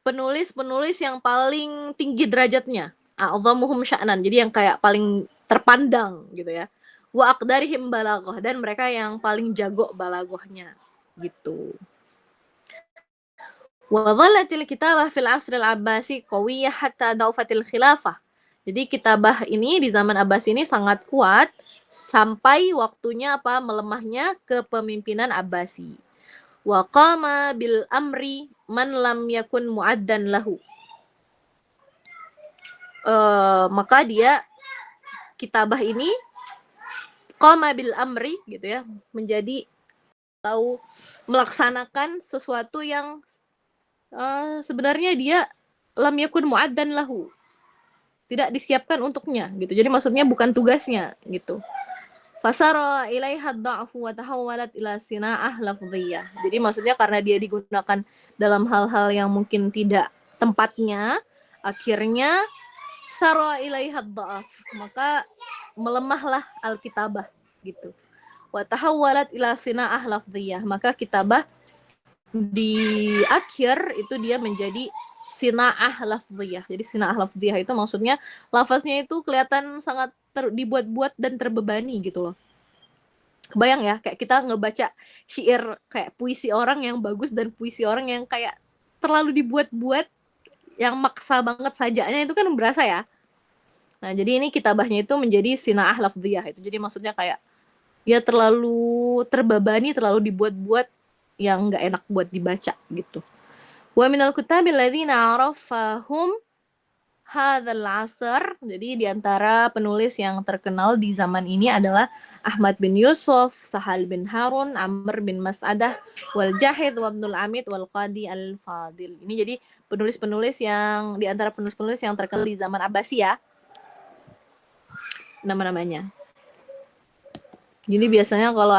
Penulis-penulis yang paling tinggi derajatnya. A'dhamuhum sya'nan. Jadi yang kayak paling terpandang gitu ya. Wa aqdarihim balaghah, dan mereka yang paling jago balaghahnya gitu. Wa dhallatil kitabah fil asril abbasi qawiyyah hatta daufatil khilafah. Jadi kitabah ini di zaman Abbas ini sangat kuat sampai waktunya apa? Melemahnya kepemimpinan Abbasi. Wa qama bil amri man lam yakun muaddan lahu. Maka dia kitabah ini qama bil amri gitu ya, menjadi tahu melaksanakan sesuatu yang sebenarnya dia lam yakun muaddan lahu, tidak disiapkan untuknya gitu. Jadi maksudnya bukan tugasnya gitu. Fasara ilaiha dha'fu wa tahawwalat ila sina'ah lafdhiyah. Jadi maksudnya karena dia digunakan dalam hal-hal yang mungkin tidak tempatnya, akhirnya sara ilaiha dha'af, maka melemahlah alkitabah gitu. Wa tahawwalat ila sina'ah lafdhiyah, maka kitabah di akhir itu dia menjadi sina'ah lafdhiyah. Jadi sina'ah lafdhiyah itu maksudnya lafaznya itu kelihatan sangat dibuat-buat dan terbebani gitu loh. Kebayang ya, kayak kita ngebaca syair kayak puisi orang yang bagus dan puisi orang yang kayak terlalu dibuat-buat, yang maksa banget sajaknya, itu kan berasa ya. Nah, jadi ini kitabahnya itu menjadi sina'ah lafdhiyah itu. Jadi maksudnya kayak ya terlalu terbebani, terlalu dibuat-buat yang nggak enak buat dibaca gitu. Wa minal kutabil ladzina arafahum hadzal asr. Jadi di antara penulis yang terkenal di zaman ini adalah Ahmad bin Yusuf, Sahal bin Harun, Amr bin Mas'adah, wal Jahid wa Ibnul Amid wal Qadi al-Fadil. Ini jadi penulis-penulis yang di antara penulis-penulis yang terkenal di zaman Abbasiyah. Nama-namanya. Jadi biasanya kalau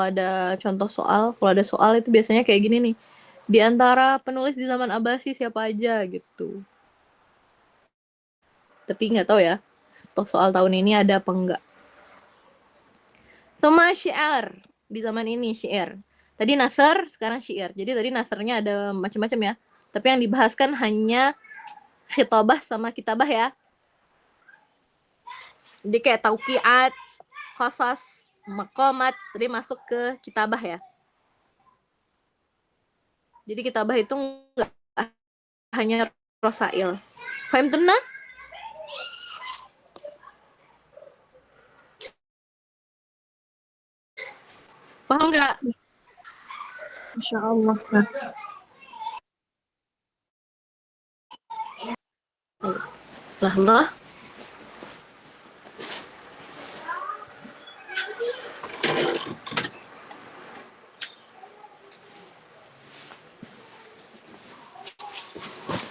ada contoh soal, kalau ada soal itu biasanya kayak gini nih. Di antara penulis di zaman Abbasi siapa aja gitu. Tapi nggak tahu ya, soal tahun ini ada apa enggak. Sama syair di zaman ini syair. Tadi nasr, sekarang syair. Jadi tadi nasrnya ada macam-macam ya. Tapi yang dibahaskan hanya khitabah sama kitabah ya. Jadi kayak tauqiat, qasas, maqamat, tadi masuk ke kitabah ya. Jadi kitabah itu enggak hanya rosail. Faham tenang? Paham nggak? Masya Allah. Nah, Allah.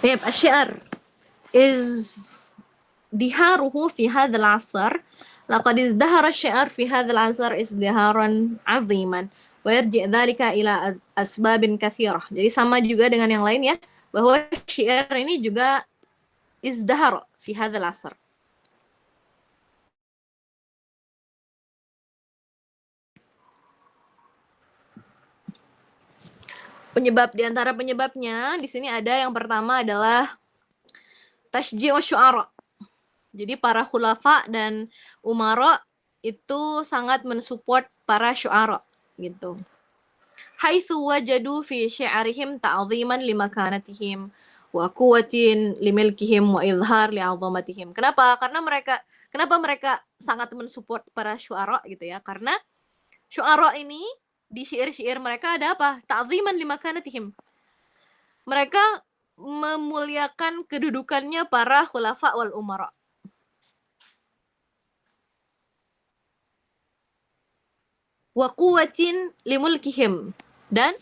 طيب الشعر ازدهاره في هذا العصر لقد ازدهر الشعر في هذا العصر ازدهارا عظيما ويرجع ذلك إلى أسباب كثيرة. Jadi sama juga dengan yang lain ya, bahwa syair ini juga izdahar fi hadzal asr. Penyebab, di antara penyebabnya di sini ada yang pertama adalah tashji'u syu'ara. Jadi para khulafa dan umara itu sangat mensupport para syu'ara gitu. Haitsu wajadu fi syi'arihim ta'ziman limakanatihim wa quwwatin limilkihim wa izhar li'azamatihim. Kenapa? Kenapa mereka sangat mensupport para syu'ara gitu ya? Karena syu'ara ini di syair-syair mereka ada apa? Ta'ziman limakanatihim. Mereka memuliakan kedudukannya para khulafa wal umara. Wa quwwatin limulkihim, dan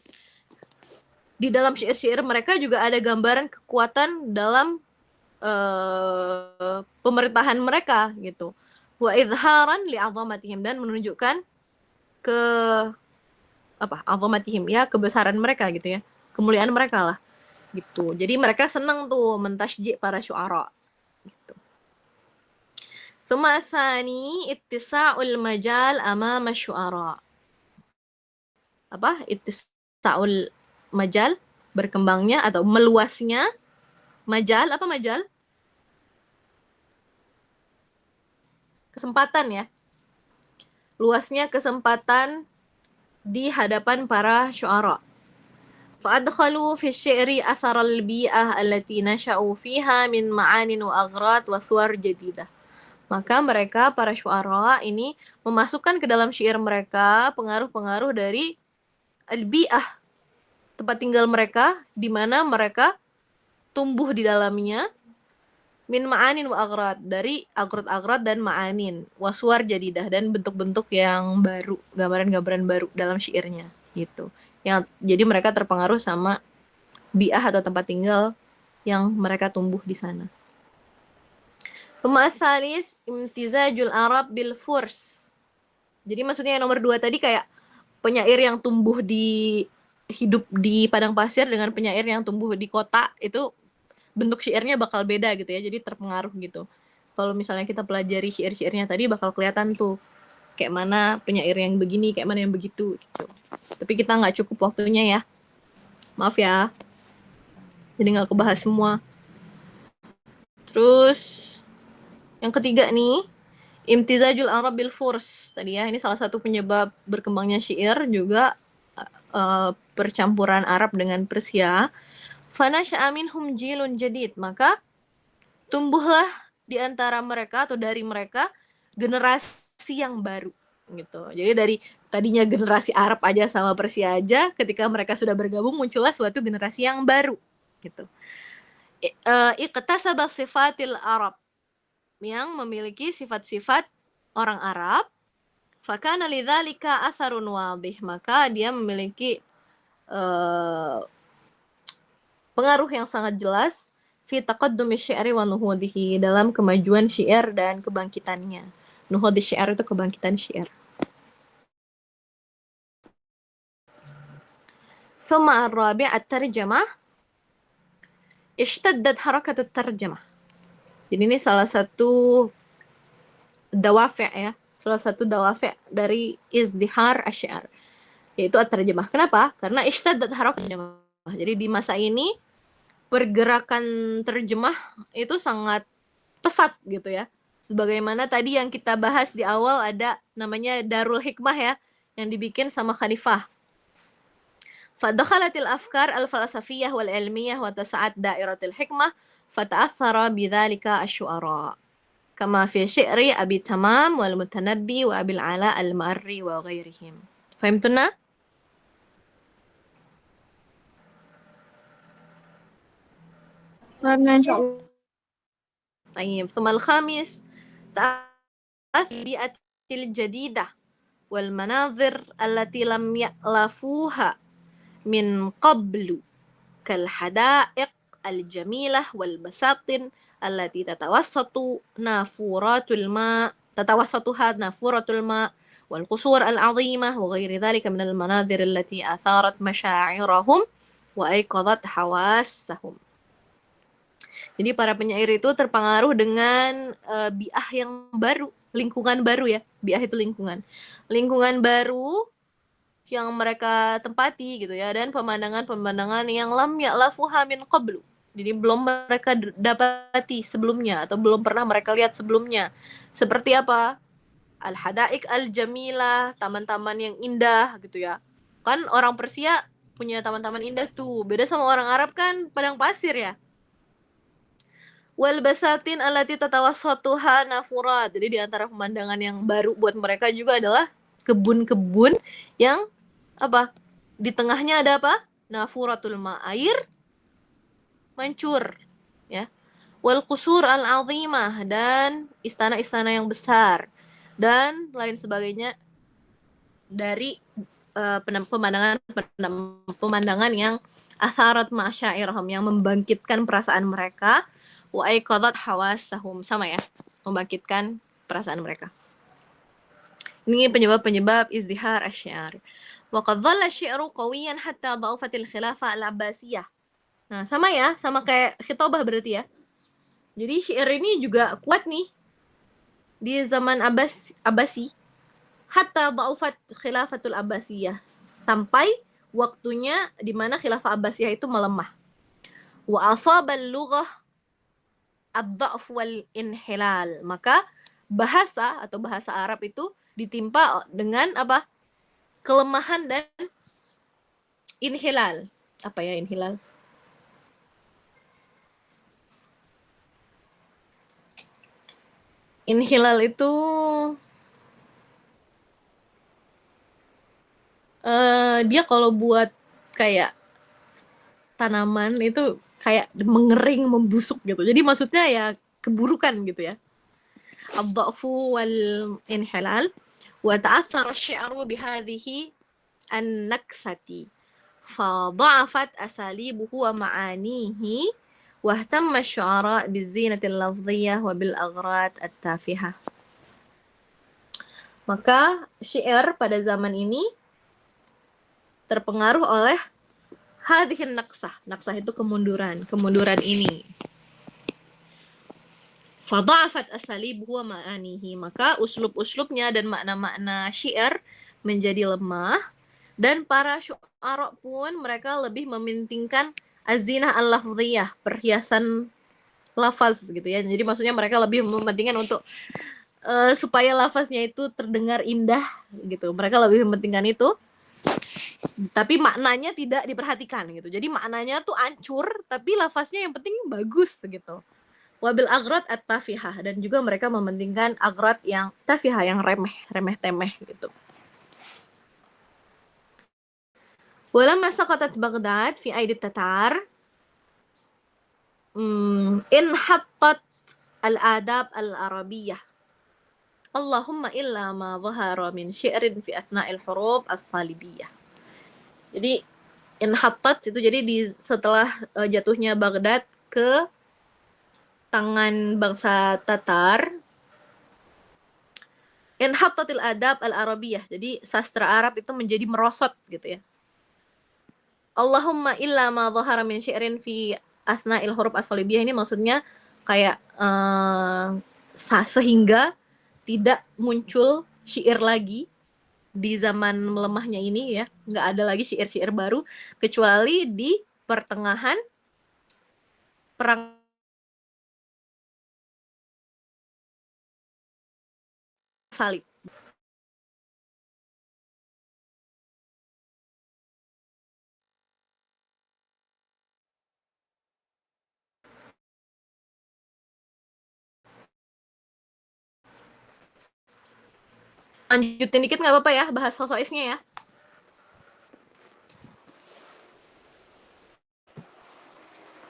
di dalam syair-syair mereka juga ada gambaran kekuatan dalam pemerintahan mereka gitu. Wa izharan li'azamatihim, dan menunjukkan ke azamatihim ya, kebesaran mereka gitu ya, kemuliaan mereka lah gitu. Jadi mereka senang tuh mentasji para syu'ara gitu. Summa asani ittisa'ul majal amama syu'ara. Ittisa'ul majal, berkembangnya atau meluasnya. Majal, apa majal? Kesempatan ya. Luasnya kesempatan di hadapan para syu'ara. فأدخلوا في الشعر أثر البيئة التي نشأوا فيها من معان وأغراض وصور جديدة. Maka mereka, para syu'ara ini memasukkan ke dalam syair mereka pengaruh-pengaruh dari al-bi'ah, tempat tinggal mereka, di mana mereka tumbuh di dalamnya, min ma'anin wa aghrad, dari agrad-agrad dan ma'anin, waswar jadidah, dan bentuk-bentuk yang baru, gambaran-gambaran baru dalam syairnya gitu. Jadi mereka terpengaruh sama bi'ah atau tempat tinggal yang mereka tumbuh di sana. Pemasalis imtizajul Arab bil furs. Jadi maksudnya yang nomor 2 tadi kayak penyair yang tumbuh hidup di padang pasir dengan penyair yang tumbuh di kota, itu bentuk syairnya bakal beda gitu ya, jadi terpengaruh gitu. Kalau misalnya kita pelajari syair-syairnya tadi bakal kelihatan tuh kayak mana penyair yang begini, kayak mana yang begitu gitu. Tapi kita nggak cukup waktunya ya, maaf ya, jadi nggak kebahas semua. Terus yang ketiga nih, imtizajul Arab bil furs tadi ya, ini salah satu penyebab berkembangnya syair juga, percampuran Arab dengan Persia. Fanasha'a minhum jilun jadid, maka tumbuhlah di antara mereka atau dari mereka generasi yang baru gitu. Jadi dari tadinya generasi Arab aja sama Persia aja, ketika mereka sudah bergabung muncullah suatu generasi yang baru gitu. Iqtasaba sifatil Arab, yang memiliki sifat-sifat orang Arab. Fakana lidzalika asarun wadih, maka dia memiliki pengaruh yang sangat jelas fi taqaddumi syi'ri wa nuhudihi, dalam kemajuan syair dan kebangkitannya. Nuhud syair itu kebangkitan syair. Thumma ar-rabi' at-tarjamah. Ishtaddat harakatut tarjamah. Jadi ini salah satu dawafi' ya, salah satu dawafi' dari izdihar asy-sya'r, yaitu at-tarjamah. Kenapa? Karena ishtaddat harakatut tarjamah. Jadi di masa ini pergerakan terjemah itu sangat pesat gitu ya. Sebagaimana tadi yang kita bahas di awal, ada namanya Darul Hikmah ya, yang dibikin sama Khalifah. Fadkhalatil afkar al-falsafiyah wal ilmiyah wa tasa'at dairatil hikmah fata'athara bidzalika asy-syu'ara. Kama fi syi'ri Abi Tamam wal Mutanabbi wa Abil Ala al-Ma'arri wa ghairihim. Fahimtuna? Fahamna insyaallah. طيب ثم الخامس تأثر البيئة الجديدة والمناظر التي لم يألفوها من قبل كالحدائق al-jamilah wal basatin allati tatawassatuha nafuratul ma wal qusur al-'azimah wa ghairi dhalika min al-manadhir allati atharat masyaa'irahum wa aiqadhat hawassahum. Jadi para penyair itu terpengaruh dengan bi'ah yang baru, lingkungan baru ya. Bi'ah itu lingkungan. Lingkungan baru yang mereka tempati gitu ya, dan pemandangan-pemandangan yang lam ya'lafuha min qablu. Jadi belum mereka dapati sebelumnya atau belum pernah mereka lihat sebelumnya. Seperti apa? Al-hadaik al-jamilah, taman-taman yang indah gitu ya. Kan orang Persia punya taman-taman indah tuh. Beda sama orang Arab kan padang pasir ya. Wal basatin allati tatawassatuha nafurat. Jadi di antara pemandangan yang baru buat mereka juga adalah kebun-kebun yang apa? Di tengahnya ada apa? Nafuratul ma, air mancur, ya. Wal qusur al-'azimah, dan istana-istana yang besar dan lain sebagainya dari pemandangan yang asarat ma'syairahum, yang membangkitkan perasaan mereka, wa aiqadhat hawassahum, sama ya, membangkitkan perasaan mereka. Ini penyebab-penyebab izdihar asy-syi'r. Wa qad dhalla asy-syi'ru qawiyan hatta dha'afat al-khilafah al-'abbasiyah. Nah, sama ya, sama kayak khitabah berarti ya. Jadi syair ini juga kuat nih di zaman Abbasi. Hatta dha'afat khilafatul Abbasiyah, sampai waktunya di mana khilafah Abbasiyah itu melemah. Wa asaba al-lughah ad-dha'f wal inhilal. Maka bahasa atau bahasa Arab itu ditimpa dengan apa? Kelemahan dan inhilal. Apa ya inhilal? Inhilal itu dia kalau buat kayak tanaman itu kayak mengering, membusuk gitu. Jadi maksudnya ya keburukan gitu ya. Ad-dha'fu wal inhilal. Wa ta'athara asy-syi'ru bihadhihi an-naksati. Fa dha'afat asalibuhu wa ma'anihi wa ihtamma asy-syu'ara biz-zinati al-lafdhiyyah wa bil aghrad at-tafihah. Maka syair pada zaman ini terpengaruh oleh hadhihin naksah. Naksah itu kemunduran ini. Fadha'afat asalibuhu wa ma'anihi. Maka uslub-uslubnya dan makna-makna syair menjadi lemah, dan para syu'ara pun mereka lebih mementingkan az-zinah al-lafdhiyah, perhiasan lafaz gitu ya. Jadi maksudnya mereka lebih mementingkan untuk supaya lafaznya itu terdengar indah gitu. Mereka lebih mementingkan itu. Tapi maknanya tidak diperhatikan gitu. Jadi maknanya tuh ancur, tapi lafaznya yang penting bagus gitu. Wabil aghrad at-tafihah, dan juga mereka mementingkan aghrad yang tafihah, yang remeh temeh gitu. Walamma saqatat Baghdad fi aidi Tatar, inhattat al-adab al-arabiyyah. Allahumma illa ma dhahara min syi'rin fi asna'il huruf as-salibiyah. Jadi inhattat itu jadi setelah jatuhnya Baghdad ke tangan bangsa Tatar, inhattatil adab al-arabiyah. Jadi sastra Arab itu menjadi merosot gitu ya. Allahumma illa ma dhahara min syi'rin fi asna'il huruf as-salibiyah, ini maksudnya kayak sehingga tidak muncul syair lagi di zaman melemahnya ini ya, nggak ada lagi syair-syair baru kecuali di pertengahan perang salib. Lanjutin dikit nggak apa-apa ya, bahas sosoisnya ya.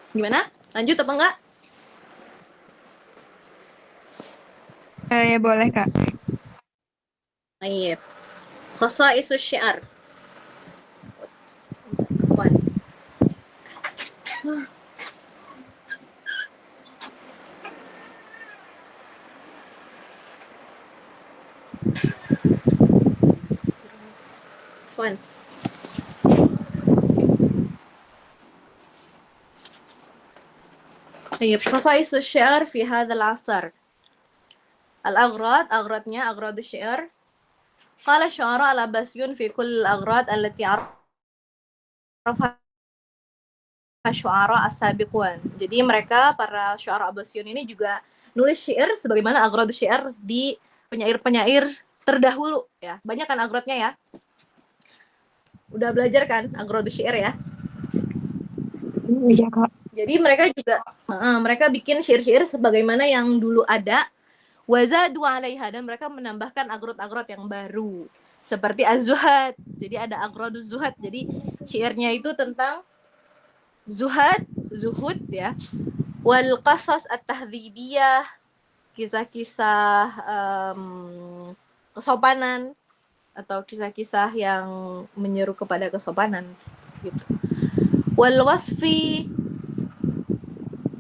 Gimana? Lanjut apa enggak? Ya boleh Kak. Baik. Khasaisus syiar. Fun. طيب خصائص الشعر في هذا العصر. أغراض الشعر. قال الشعراء العباسيون في كل الأغراض التي عرفها syu'ara as-sabiqun. Jadi mereka para syu'ara Abbasiyun ini juga nulis syair sebagaimana agrad syair di penyair-penyair terdahulu ya. Banyak kan agradnya ya. Udah belajar kan agrad syair ya? Iya, Kak. Jadi mereka juga mereka bikin syair-syair sebagaimana yang dulu ada. Wazadu 'alaiha, dan mereka menambahkan agrad-agrad yang baru. Seperti az-zuhad. Jadi ada agraduz zuhad. Jadi syairnya itu tentang zuhud ya, wal qasas at-tahdhibiyah, kisah-kisah kesopanan atau kisah-kisah yang menyeru kepada kesopanan gitu. Wal wasfi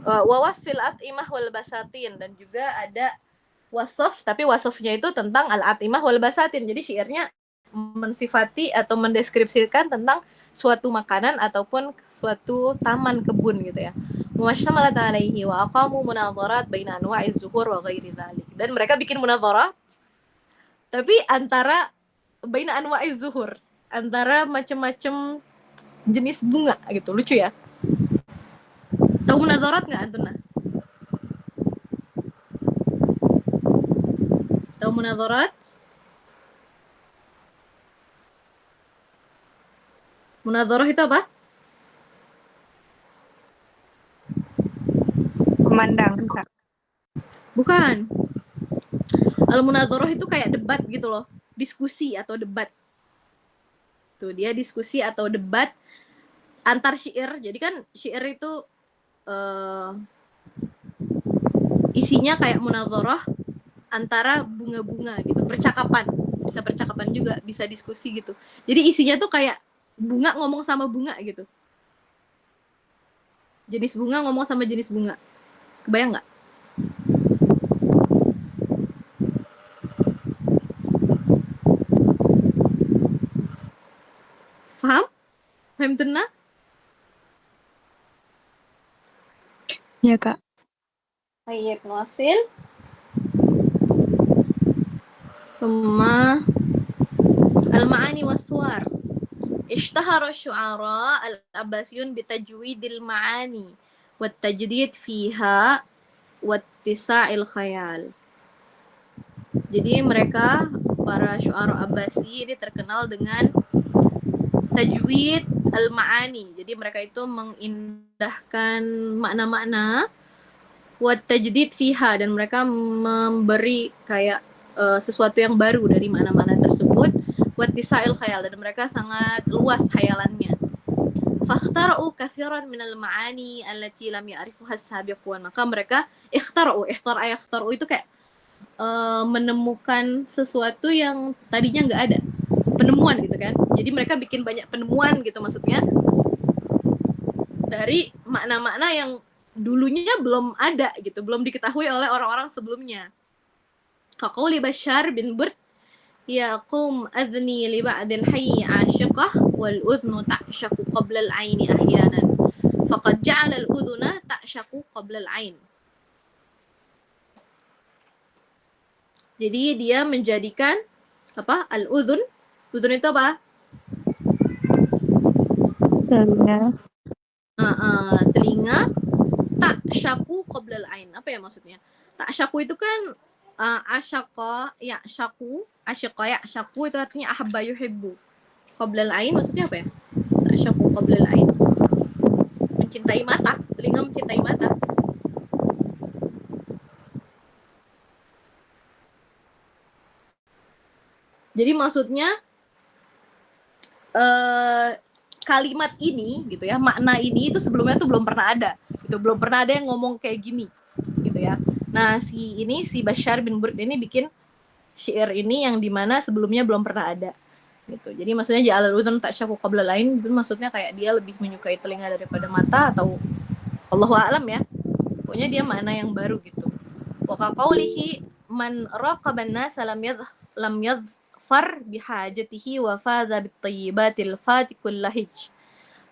wa wasfil at'imah wal basatin, dan juga ada wasaf, tapi wasafnya itu tentang al-at'imah wal basatin. Jadi syairnya mensifati atau mendeskripsikan tentang suatu makanan ataupun suatu taman kebun gitu ya. Mumashtamalat alaihi wa aqamu munadharat baina anwa'iz zuhur wa ghairi dzalik. Dan mereka bikin munadharat tapi antara baina anwa'iz zuhur, antara macam-macam jenis bunga gitu. Lucu ya. Tahu munadharat enggak Antuna? Tahu munadharat? Munadharah itu apa? Memandang, Kak. Bukan. Al-munadharah itu kayak debat gitu loh. Diskusi atau debat. Tuh, dia diskusi atau debat antar syair. Jadi kan syair itu isinya kayak munadharah antara bunga-bunga gitu. Percakapan. Bisa percakapan juga, bisa diskusi gitu. Jadi isinya tuh kayak bunga ngomong sama bunga gitu. Jenis bunga ngomong sama jenis bunga. Kebayang nggak? Faham? Faham Tuna? Iya, Kak. Baik, Nasil. Thumma al-ma'ani was-suwar. اشتهر الشعراء العباسيون بتجويد المعاني والتجديد فيها واتساع الخيال. Jadi mereka para syu'ara Abbasi ini terkenal dengan tajwid al-ma'ani. Jadi mereka itu mengindahkan makna-makna wa tajdid fiha, dan mereka memberi kayak sesuatu yang baru dari makna-makna tersebut. Wattisa'il khayal, dan mereka sangat luas khayalannya. Fakhtara'u katsiran minal ma'ani allati lam ya'rifuha as-sabiqun. Maka mereka ikhtara'u itu kayak menemukan sesuatu yang tadinya nggak ada. Penemuan gitu kan. Jadi mereka bikin banyak penemuan gitu maksudnya. Dari makna-makna yang dulunya belum ada gitu, belum diketahui oleh orang-orang sebelumnya. Kaqauli Bashar bin Burd, ya qum adni li ba'dil hayy 'ashiqah wal udhnu ta'shaqu qabla al-'aini ahyanan faqad ja'ala al-udhuna ta'shaqu qabla al-'ain. Jadi dia menjadikan apa? Al-udhun. Udhun itu apa? Telinga. Ta'shaqu qabla al-'ain. Apa ya maksudnya? Ta'shaqu itu kan asyaqa ya'shaqu, asyaqa ya'shaqu itu artinya ahabba yuhibbu. Qabla al-'ain maksudnya apa ya? Ta'shaqu qabla al-'ain. Mencintai mata, telinga mencintai mata. Jadi maksudnya kalimat ini gitu ya, makna ini itu sebelumnya tuh belum pernah ada. Gitu, belum pernah ada yang ngomong kayak gini gitu ya. Nah, si Bashar bin Burd ini bikin syair ini yang dimana sebelumnya belum pernah ada gitu. Jadi maksudnya ja'alal udhun ta'shaqu qabla al-'ain, itu maksudnya kayak dia lebih menyukai telinga daripada mata, atau Allahu a'lam ya. Pokoknya dia makna yang baru gitu. Wa qaulihi man raqaban nas lam yadfar bihajatihi wa fadha bit-thayyibatil fatikul lahij.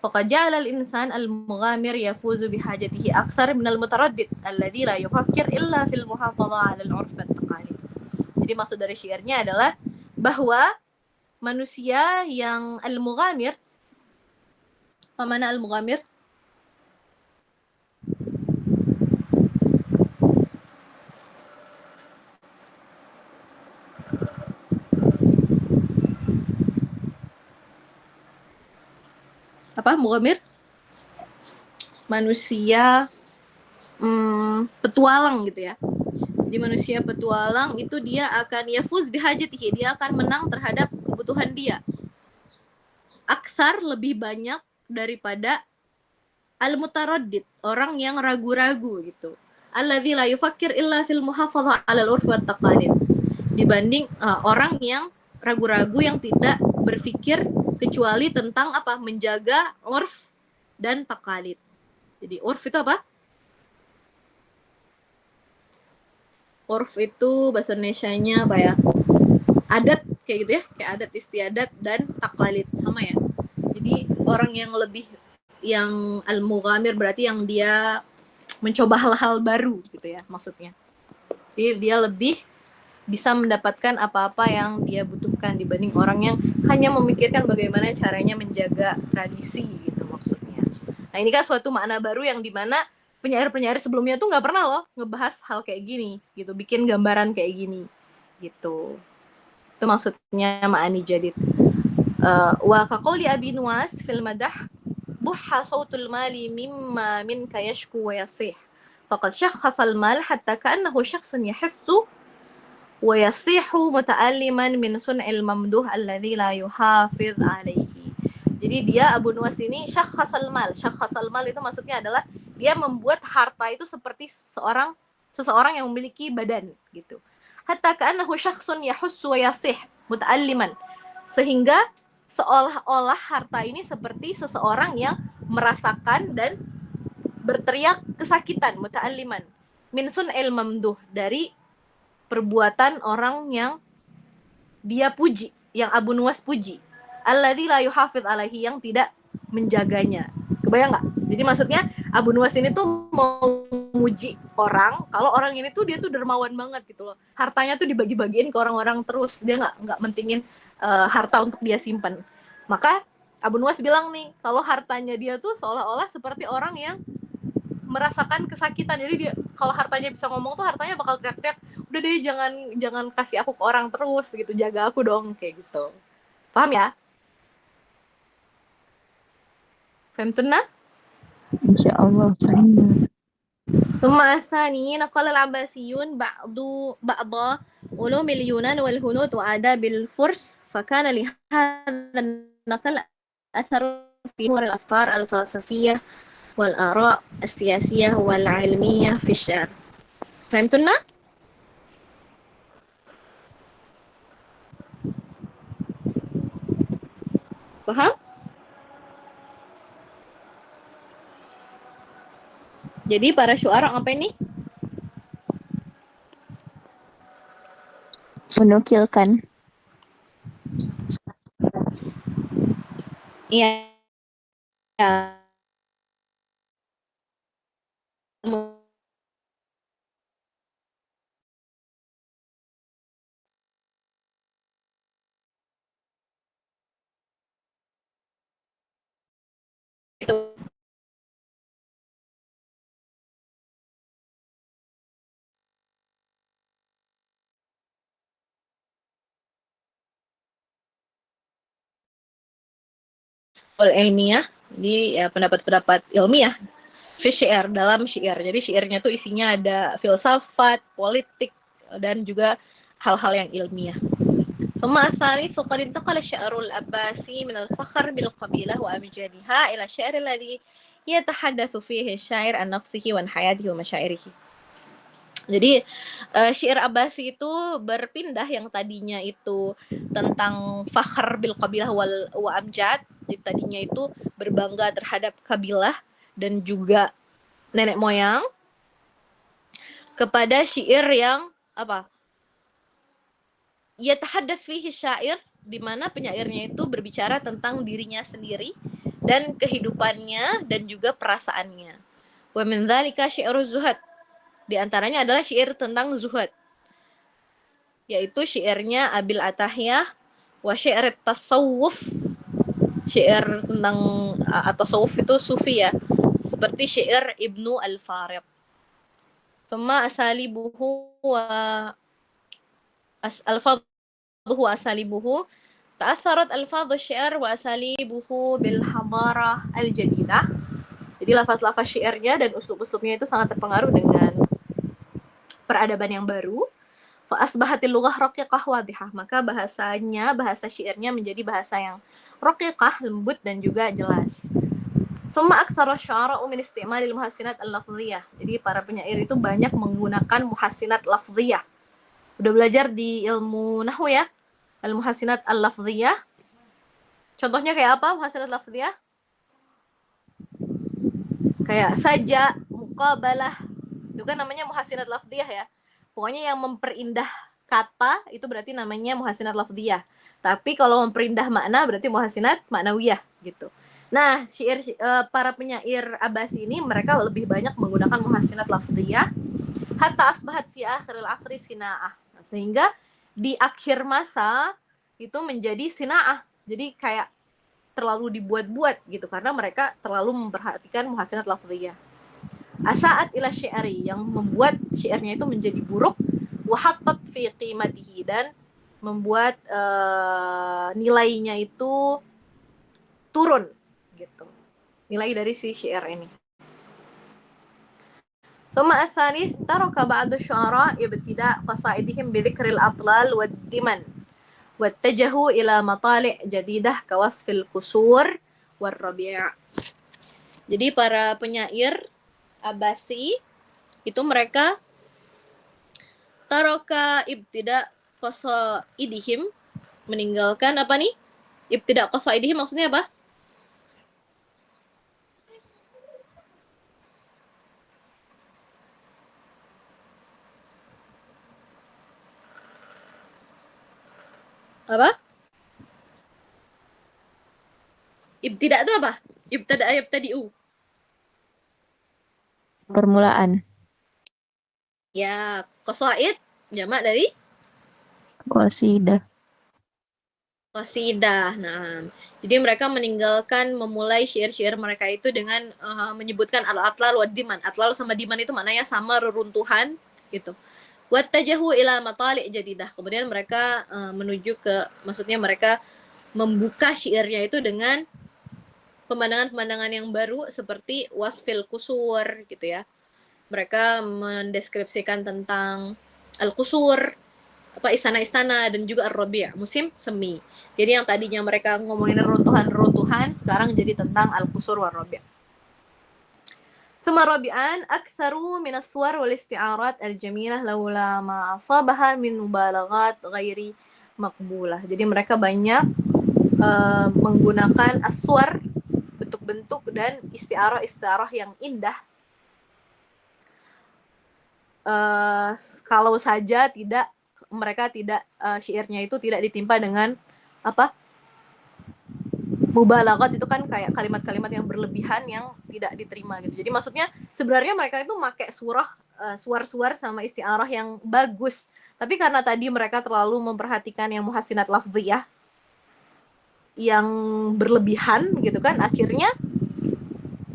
Faqad ja'ala al-insan al-mughamir yafuzu bihajatihi akthar min al-mutaraddid alladhi la yufakkir illa fil muhafadha 'ala al-'urf wat-taqalid. Jadi maksud dari syairnya adalah bahwa manusia yang al-mughamir, apa mana al-mughamir? Apa mughamir? Manusia petualang gitu ya. Jadi manusia petualang itu dia akan yafuz bihajatihi, dia akan menang terhadap kebutuhan dia. Aksar lebih banyak daripada al-mutaraddid, orang yang ragu-ragu gitu. Alladzi la yufakkir illa fil muhafadzah 'alal urf wat taqalid. Dibanding orang yang ragu-ragu yang tidak berpikir kecuali tentang apa? Menjaga urf dan taqalid. Jadi urf itu apa? Urf itu bahasa Indonesianya apa ya? Adat kayak gitu ya, kayak adat istiadat dan taklid sama ya. Jadi orang yang lebih yang al-mughamir berarti yang dia mencoba hal-hal baru gitu ya maksudnya. Jadi dia lebih bisa mendapatkan apa-apa yang dia butuhkan dibanding orang yang hanya memikirkan bagaimana caranya menjaga tradisi gitu maksudnya. Nah ini kan suatu makna baru yang dimana penyair-penyair sebelumnya tuh nggak pernah loh ngebahas hal kayak gini gitu, bikin gambaran kayak gini gitu. Itu maksudnya ma'ani jadid. Wa kaqouli Abi Nuwas fil madah buhha sautul mali mimma minka yashku wa yasih. Faqad syakhasal mal hatta ka'annahu syakhsun yahissu wa yasihu muta'alliman min sun'il mamduh alladhi la yuhafiz alaihi. Jadi dia Abu Nuwas ini syakhasal mal. Syakhasal mal itu maksudnya adalah dia membuat harta itu seperti seseorang yang memiliki badan gitu. Hatta ka'annahu syakhsun yahussu wa yasih muta'alliman. Sehingga seolah-olah harta ini seperti seseorang yang merasakan dan berteriak kesakitan, muta'alliman. Min sun'il mamduh, dari perbuatan orang yang dia puji, yang Abu Nuwas puji. Alladzi la yuhafidz alaihi, yang tidak menjaganya. Kebayang nggak? Jadi maksudnya Abu Nuwas ini tuh mau muji orang, kalau orang ini tuh dia tuh dermawan banget gitu loh. Hartanya tuh dibagi-bagiin ke orang-orang terus, dia nggak mentingin harta untuk dia simpan. Maka Abu Nuwas bilang nih, kalau hartanya dia tuh seolah-olah seperti orang yang merasakan kesakitan. Jadi dia kalau hartanya bisa ngomong tuh hartanya bakal teriak-teriak, udah deh jangan kasih aku ke orang terus gitu, jaga aku dong kayak gitu. Paham ya? Faham sunnah? Insyaallah fahimna. ثم الثاني نقل العباسيون بعض علوم اليونان والهنود وآداب الفرس فكان لهذا النقل أثر في نور الأفكار الفلسفية والآراء السياسية والعلمية في الشعر. فهمتنا؟ Paham? Jadi para syuara apa ini? Menukilkan. Iya. Ilmiah, jadi ya pendapat-pendapat ilmiah fi syair, dalam syair. Jadi syairnya tuh isinya ada filsafat, politik, dan juga hal-hal yang ilmiah. ثم الثالث قد انتقل الشعر العباسي من الفخر بالقبيلة وأمجادها إلى الشعر الذي يتحدث فيه الشاعر عن نفسه وعن حياته ومشاعره. Jadi syair Abbasi itu berpindah, yang tadinya itu tentang fakhr bil qabilah wa amjad, jadi tadinya itu berbangga terhadap kabilah dan juga nenek moyang, kepada syair yang apa? yatahaddath fihi syair, di mana penyairnya itu berbicara tentang dirinya sendiri dan kehidupannya dan juga perasaannya. Wa min dzalika syi'ruz zuhad. Di antaranya adalah syair tentang zuhud, yaitu syairnya Abil Atahiyah, wa syair tasawuf, syair tentang tasawuf itu sufi ya, seperti syair Ibnu Al-Farid. Thumma asalibuhu wa alfadhuhu wa asalibuhu ta'atharat alfadhu syair wa asalibuhu bil hadarah al-jadidah. Jadi lafaz-lafaz syairnya dan uslub-uslubnya itu sangat terpengaruh dengan peradaban yang baru. Fa asbahatil lughah raqiqah wadihah. Maka bahasanya, bahasa syairnya menjadi bahasa yang raqiqah, lembut dan juga jelas. Thumma aktsara syu'ara'u min isti'malil muhassinat al-lafdhiyah. Jadi para penyair itu banyak menggunakan muhassinat lafdhiyah. Udah belajar di ilmu nahwu ya? Al-muhassinat al-lafdhiyah. Contohnya kayak apa muhassinat lafdhiyah? Kayak saja, muqabalah. Itu kan namanya muhassinat lafdhiyah ya. Pokoknya yang memperindah kata itu berarti namanya muhassinat lafdhiyah. Tapi kalau memperindah makna berarti muhassinat ma'nawiyah gitu. Nah, para penyair Abbasi ini mereka lebih banyak menggunakan muhassinat lafdhiyah hatta asbahat fi akhiril asri sina'ah. Nah, sehingga di akhir masa itu menjadi sina'ah. Jadi kayak terlalu dibuat-buat gitu karena mereka terlalu memperhatikan muhassinat lafdhiyah. Asaat ila syi'ri, yang membuat syairnya itu menjadi buruk, wa hattat fi qimatihi, dan membuat nilainya itu turun gitu. Nilai dari si syair ini. ثم الثالث ترك بعض الشعراء ابتداء قصائدهم بذكر الأطلال والدمن واتجهوا إلى مطالع جديدة كوصف القصور والربيع. Jadi para penyair Abbasi itu mereka taroka ibtida qasaidihim, meninggalkan apa nih? Ibtida qasaidihim maksudnya apa? Apa? Ibtida itu apa? Yabtadi'u. Permulaan. Ya, qasaid jamak dari Qasidah. qasidah. Nah, jadi mereka meninggalkan memulai syair-syair mereka itu dengan menyebutkan al-atlal wa diman. Atlal sama diman itu maknanya sama, reruntuhan gitu. Wattajahu ila matali' jadidah. Kemudian mereka menuju ke, maksudnya mereka membuka syairnya itu dengan pemandangan-pemandangan yang baru seperti wasfil kusur gitu ya. Mereka mendeskripsikan tentang al-kusur, apa istana-istana, dan juga ar-rabi', musim semi. Jadi yang tadinya mereka ngomongin reruntuhan-reruntuhan, sekarang jadi tentang al-kusur wa rabi'. ثم رابعا أكثر من الصور والاستعارات الجميلة لولا ما أصابها من مبالغات غير مقبولة. Jadi mereka banyak menggunakan aswar, bentuk-bentuk dan istiarah-istiarah yang indah. Kalau saja mereka tidak syairnya itu tidak ditimpa dengan apa? Mubalaghah itu kan kayak kalimat-kalimat yang berlebihan yang tidak diterima gitu. Jadi maksudnya sebenarnya mereka itu pakai suar-suar sama istiarah yang bagus. Tapi karena tadi mereka terlalu memperhatikan yang muhassinat lafdhiyah yang berlebihan gitu kan, akhirnya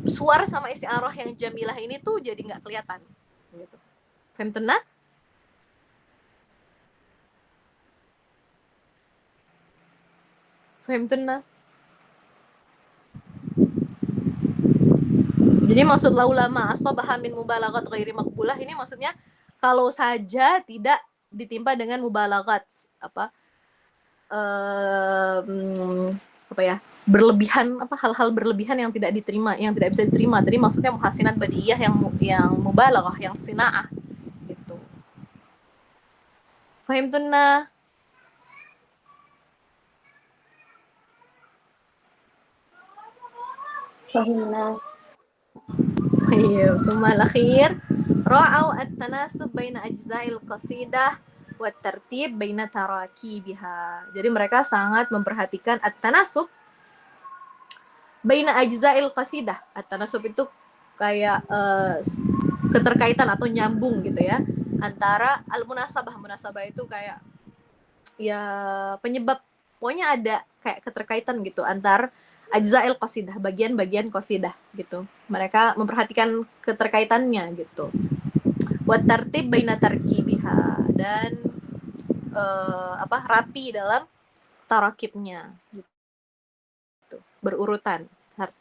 suar sama istiarah yang jamilah ini tuh jadi nggak kelihatan gitu. Fahimtuna? Fahimtuna? Jadi maksud laulama asabaha min mubalaghat ghairi maqbulah ini maksudnya kalau saja tidak ditimpa dengan mubalaghat apa ya, berlebihan, apa hal-hal berlebihan yang tidak diterima, yang tidak bisa diterima. Tadi maksudnya muhassinat badiiyah yang mubalaghah, yang sinaah gitu. Fahimtunna? Fahimna. Iya, ثم الأخير رأوا التناسب بين أجزاء القصيدة wa tartib baina tarakibiha. Jadi mereka sangat memperhatikan at-tanasub baina ajza'il qasidah. At-tanasub itu kayak keterkaitan atau nyambung gitu ya antara al-munasabah. Munasabah itu kayak ya penyebab, pokoknya ada kayak keterkaitan gitu antar ajza'il qasidah, bagian-bagian qasidah gitu. Mereka memperhatikan keterkaitannya gitu. Wa tartib baina tarkibiha, dan rapi dalam tarakibnya gitu. Berurutan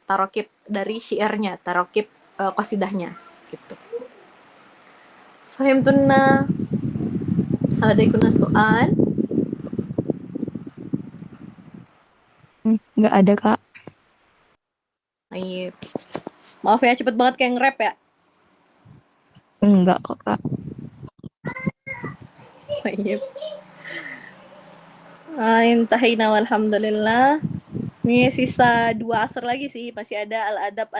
tarakib dari syairnya, tarakib qasidahnya gitu. Fahimtunna? Hal adaikuna soal? Nggak ada, Kak. Ayo. Maaf ya, cepet banget kayak nge-rap ya. Enggak kok, Kak. Ayo. Intahina walhamdulillah. Ini sisa 2 asar lagi sih, masih ada al-adab